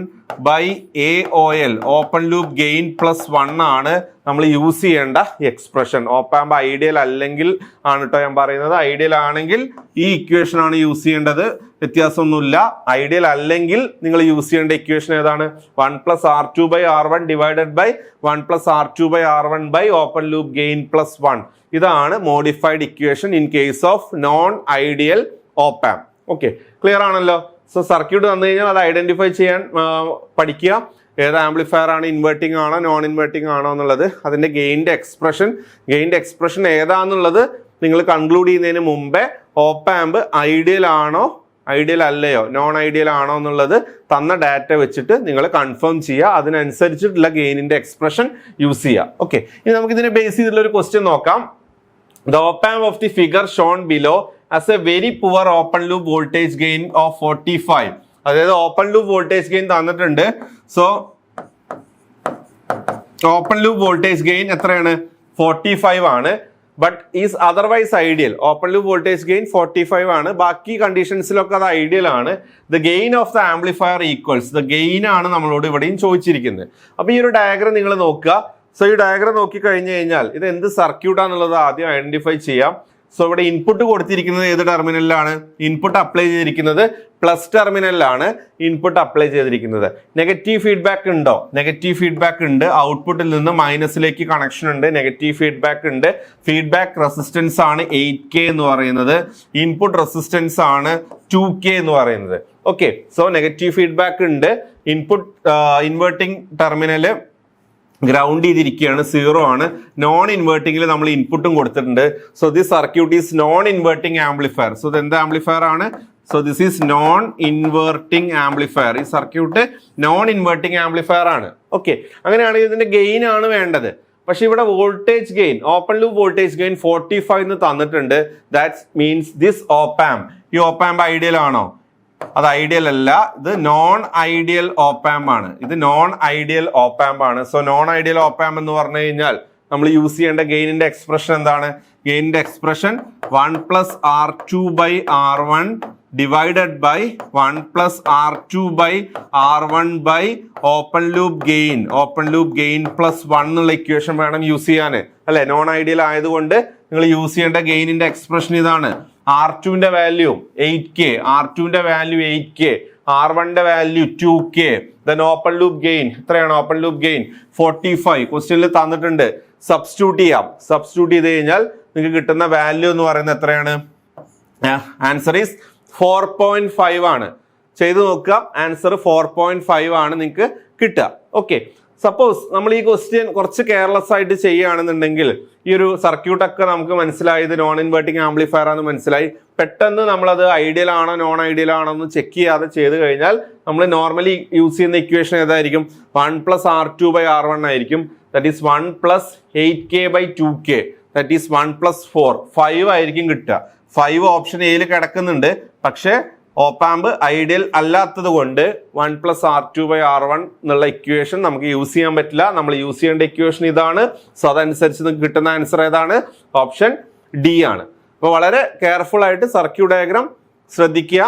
by AOL open loop gain +1 ആണ് നമ്മൾ യൂസ് ചെയ്യേണ്ട എക്സ്പ്രഷൻ. ഓപ്പാമ്പ് ഐഡിയൽ അല്ലെങ്കിൽ ആണ് കേട്ടോ ഞാൻ പറയുന്നത്. ഐഡിയൽ ആണെങ്കിൽ ഈ ഇക്വേഷൻ ആണ് യൂസ് ചെയ്യേണ്ടത്, വ്യത്യാസമൊന്നുമില്ല. ഐഡിയൽ അല്ലെങ്കിൽ നിങ്ങൾ യൂസ് ചെയ്യേണ്ട ഇക്വേഷൻ ഏതാണ്? 1 + R2/R1 divided by 1 + R2/R1 by open loop gain +1. ഇതാണ് modified equation in case of non ideal op amp. Okay, clear ആണല്ലോ? സോ സർക്യൂട്ട് തന്നു കഴിഞ്ഞാൽ അത് ഐഡന്റിഫൈ ചെയ്യാൻ പഠിക്കുക. ഏത് ആംപ്ലിഫയർ ആണ്, ഇൻവെർട്ടിംഗ് ആണോ നോൺ ഇൻവെർട്ടിംഗ് ആണോ എന്നുള്ളത്, അതിന്റെ ഗെയിൻ്റെ എക്സ്പ്രഷൻ ഏതാന്നുള്ളത് നിങ്ങൾ കൺക്ലൂഡ് ചെയ്യുന്നതിന് മുമ്പേ ഓപ്പാമ്പ് ഐഡിയൽ ആണോ ഐഡിയൽ അല്ലയോ നോൺ ഐഡിയൽ ആണോ എന്നുള്ളത് തന്ന ഡാറ്റ വെച്ചിട്ട് നിങ്ങൾ കൺഫേം ചെയ്യുക. അതിനനുസരിച്ചിട്ടുള്ള ഗെയിനിന്റെ എക്സ്പ്രഷൻ യൂസ് ചെയ്യുക. ഓക്കെ, ഇനി നമുക്ക് ഇതിനെ ബേസ് ചെയ്തിട്ടുള്ള ഒരു ക്വസ്റ്റ്യൻ നോക്കാം. The op-amp of the figure shown below has a very poor open loop voltage gain of 45. അതായത് ഓപ്പൺ ലൂപ്പ് വോൾട്ടേജ് ഗെയിൻ തന്നിട്ടുണ്ട്. So open loop voltage gain എത്രയാണ്? 45 ആണ്. But is otherwise ideal. Open loop voltage gain 45 ആണ്. ബാക്കി കണ്ടീഷൻസിലൊക്കെ അത് ideal ആണ്. The gain of the amplifier equals, the gain ആണ് നമ്മളോട് ഇവിടെയും ചോദിച്ചിരിക്കുന്നത്. അപ്പൊ ഈ ഒരു ഡയഗ്രം നിങ്ങൾ നോക്കുക. സോ ഈ ഡയഗ്രം നോക്കി കഴിഞ്ഞു കഴിഞ്ഞാൽ ഇത് എന്ത് സർക്യൂട്ടാന്നുള്ളത് ആദ്യം ഐഡന്റിഫൈ ചെയ്യാം. സോ ഇവിടെ ഇൻപുട്ട് കൊടുത്തിരിക്കുന്നത് ഏത് ടെർമിനലിലാണ്? ഇൻപുട്ട് അപ്ലൈ ചെയ്തിരിക്കുന്നത് പ്ലസ് ടെർമിനലിലാണ് ഇൻപുട്ട് അപ്ലൈ ചെയ്തിരിക്കുന്നത്. നെഗറ്റീവ് ഫീഡ്ബാക്ക് ഉണ്ടോ? നെഗറ്റീവ് ഫീഡ്ബാക്ക് ഉണ്ട്. ഔട്ട്പുട്ടിൽ നിന്ന് മൈനസിലേക്ക് കണക്ഷൻ ഉണ്ട്. നെഗറ്റീവ് ഫീഡ്ബാക്ക് ഉണ്ട്. ഫീഡ്ബാക്ക് റെസിസ്റ്റൻസ് ആണ് 8K എന്ന് പറയുന്നത്. ഇൻപുട്ട് റെസിസ്റ്റൻസ് ആണ് 2K എന്ന് പറയുന്നത്. ഓക്കെ, സോ നെഗറ്റീവ് ഫീഡ്ബാക്ക് ഉണ്ട്. ഇൻപുട്ട് ഇൻവെർട്ടിംഗ് ടെർമിനല് ഗ്രൗണ്ട് ചെയ്തിരിക്കുകയാണ്, 0 ആണ്. നോൺ ഇൻവെർട്ടിംഗിൽ നമ്മൾ ഇൻപുട്ടും കൊടുത്തിട്ടുണ്ട്. So this circuit is known inverting amplifier. So ഇത് എന്ത് ആംപ്ലിഫയർ ആണ്? So this is non inverting amplifier. ഈ സർക്യൂട്ട് നോൺ ഇൻവെർട്ടിംഗ് ആംപ്ലിഫയർ ആണ്. ഓക്കെ, അങ്ങനെയാണെങ്കിൽ ഇതിന്റെ ഗെയിൻ ആണ് വേണ്ടത്. പക്ഷെ ഇവിടെ voltage gain, open loop voltage gain 45 എന്ന് തന്നിട്ടുണ്ട്. ദാറ്റ് മീൻസ് ദിസ് ഓപ്പാമ്പ്, ഈ ഓപ്പാമ്പ് ഐഡിയൽ ആണോ? അത് ഐഡിയൽ അല്ല. ഇത് നോൺ ഐഡിയൽ ഓപ്പാമ്പ് ആണ്. ഇത് നോൺ ഐഡിയൽ ഓപ്പാമ്പ് ആണ്. സോ നോൺ ഐഡിയൽ ഓപ്പാമ്പ് എന്ന് പറഞ്ഞു കഴിഞ്ഞാൽ നമ്മൾ യൂസ് ചെയ്യേണ്ട ഗെയിനിന്റെ എക്സ്പ്രഷൻ എന്താണ്? ഗെയിനിന്റെ expression 1 + R2/R1 divided by 1 + R2/R1 by open loop gain +1 എന്നുള്ള ഇക്വേഷൻ വേണം യൂസ് ചെയ്യാൻ അല്ലെ? നോൺ ഐഡിയൽ ആയതുകൊണ്ട് നിങ്ങൾ യൂസ് ചെയ്യേണ്ട ഗെയിനിന്റെ എക്സ്പ്രഷൻ ഇതാണ്. R2ന്റെ വാല്യൂ 8K, R2ന്റെ വാല്യൂ 8K, R1ന്റെ value 2K. Then open loop gain എത്രയാണ്? ഓപ്പൺ ലൂപ്പ് ഗെയിൻ 45 ക്വസ്റ്റ്യനിൽ തന്നിട്ടുണ്ട്. സബ്സ്റ്റിറ്റ്യൂട്ട് ചെയ്യാം. സബ്സ്റ്റിറ്റ്യൂട്ട് ചെയ്ത് കഴിഞ്ഞാൽ നിങ്ങൾക്ക് കിട്ടുന്ന വാല്യൂ എന്ന് പറയുന്നത് എത്രയാണ്? ആൻസർ ഈസ് 4.5 ആണ്. ചെയ്ത് നോക്കുക. ആൻസർ 4.5 ആണ് നിങ്ങൾക്ക് കിട്ടുക. ഓക്കെ, സപ്പോസ് നമ്മൾ ഈ ക്വസ്റ്റ്യൻ കുറച്ച് കെയർലെസ് ആയിട്ട് ചെയ്യുകയാണെന്നുണ്ടെങ്കിൽ ഈ ഒരു സർക്യൂട്ടൊക്കെ നമുക്ക് മനസ്സിലായത് നോൺ ഇൻവെർട്ടിംഗ് ആംപ്ലിഫയർ ആണെന്ന് മനസ്സിലായി. പെട്ടെന്ന് നമ്മളത് ഐഡിയൽ ആണോ നോൺ ഐഡിയൽ ആണോ എന്ന് ചെക്ക് ചെയ്യാതെ ചെയ്ത് കഴിഞ്ഞാൽ നമ്മൾ നോർമലി യൂസ് ചെയ്യുന്ന ഇക്വേഷൻ ഏതായിരിക്കും? 1 + R2/R1 ആയിരിക്കും. That is 1 + 8K/2K. That is 1 + 4, 5 ആയിരിക്കും കിട്ടുക. 5 ഓപ്ഷൻ എയിൽ കിടക്കുന്നുണ്ട്. പക്ഷേ ഓപ്പാമ്പ് ഐഡിയൽ അല്ലാത്തത് കൊണ്ട് 1 + R2/R1 എന്നുള്ള ഇക്വേഷൻ നമുക്ക് യൂസ് ചെയ്യാൻ പറ്റില്ല. നമ്മൾ യൂസ് ചെയ്യേണ്ട ഇക്വേഷൻ ഇതാണ്. സോ അതനുസരിച്ച് നിങ്ങൾക്ക് കിട്ടുന്ന ആൻസർ ഏതാണ്? ഓപ്ഷൻ ഡി ആണ്. അപ്പോൾ വളരെ കെയർഫുൾ ആയിട്ട് സർക്യൂട്ട് ഡയഗ്രാം ശ്രദ്ധിക്കുക.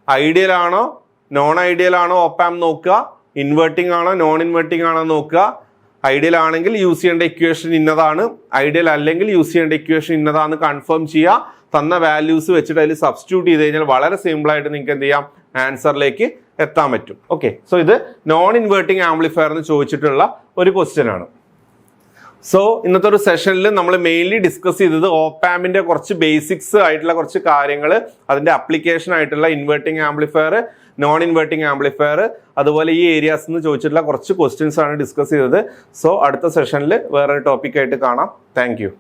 ഐഡിയൽ ആണോ നോൺ ഐഡിയൽ ആണോ ഓപ്പാമ്പ് നോക്കുക. ഇൻവെർട്ടിംഗ് ആണോ നോൺ ഇൻവെർട്ടിംഗ് ആണോ നോക്കുക. ഐഡിയൽ ആണെങ്കിൽ യൂസ് ചെയ്യേണ്ട ഇക്വേഷൻ ഇന്നതാണ്. ഐഡിയൽ അല്ലെങ്കിൽ യൂസ് ചെയ്യേണ്ട ഇക്വേഷൻ ഇന്നതാണെന്ന് കൺഫേം ചെയ്യുക. തന്ന വാല്യൂസ് വെച്ചിട്ട് അതിൽ സബ്സ്റ്റിറ്റ്യൂട്ട് ചെയ്ത് കഴിഞ്ഞാൽ വളരെ സിമ്പിൾ ആയിട്ട് നിങ്ങൾക്ക് എന്ത് ചെയ്യാം? ആൻസറിലേക്ക് എത്താൻ പറ്റും. ഓക്കെ, സോ ഇത് നോൺ ഇൻവെർട്ടിംഗ് ആംപ്ലിഫയർ എന്ന് ചോദിച്ചിട്ടുള്ള ഒരു ക്വസ്റ്റ്യൻ ആണ്. സോ ഇന്നത്തെ ഒരു സെഷനിൽ നമ്മൾ മെയിൻലി ഡിസ്കസ് ചെയ്തത് ഓപ്പാമ്പിന്റെ കുറച്ച് ബേസിക്സ് ആയിട്ടുള്ള കുറച്ച് കാര്യങ്ങൾ, അതിന്റെ അപ്ലിക്കേഷൻ ആയിട്ടുള്ള inverting amplifier, non inverting amplifier, അതുപോലെ ഈ ഏരിയാസ് എന്ന് ചോദിച്ചിട്ടുള്ള കുറച്ച് ക്വസ്റ്റ്യൻസ് ആണ് ഡിസ്കസ് ചെയ്തത്. സോ അടുത്ത സെഷനിൽ വേറൊരു ടോപ്പിക്കായിട്ട് കാണാം. Thank you.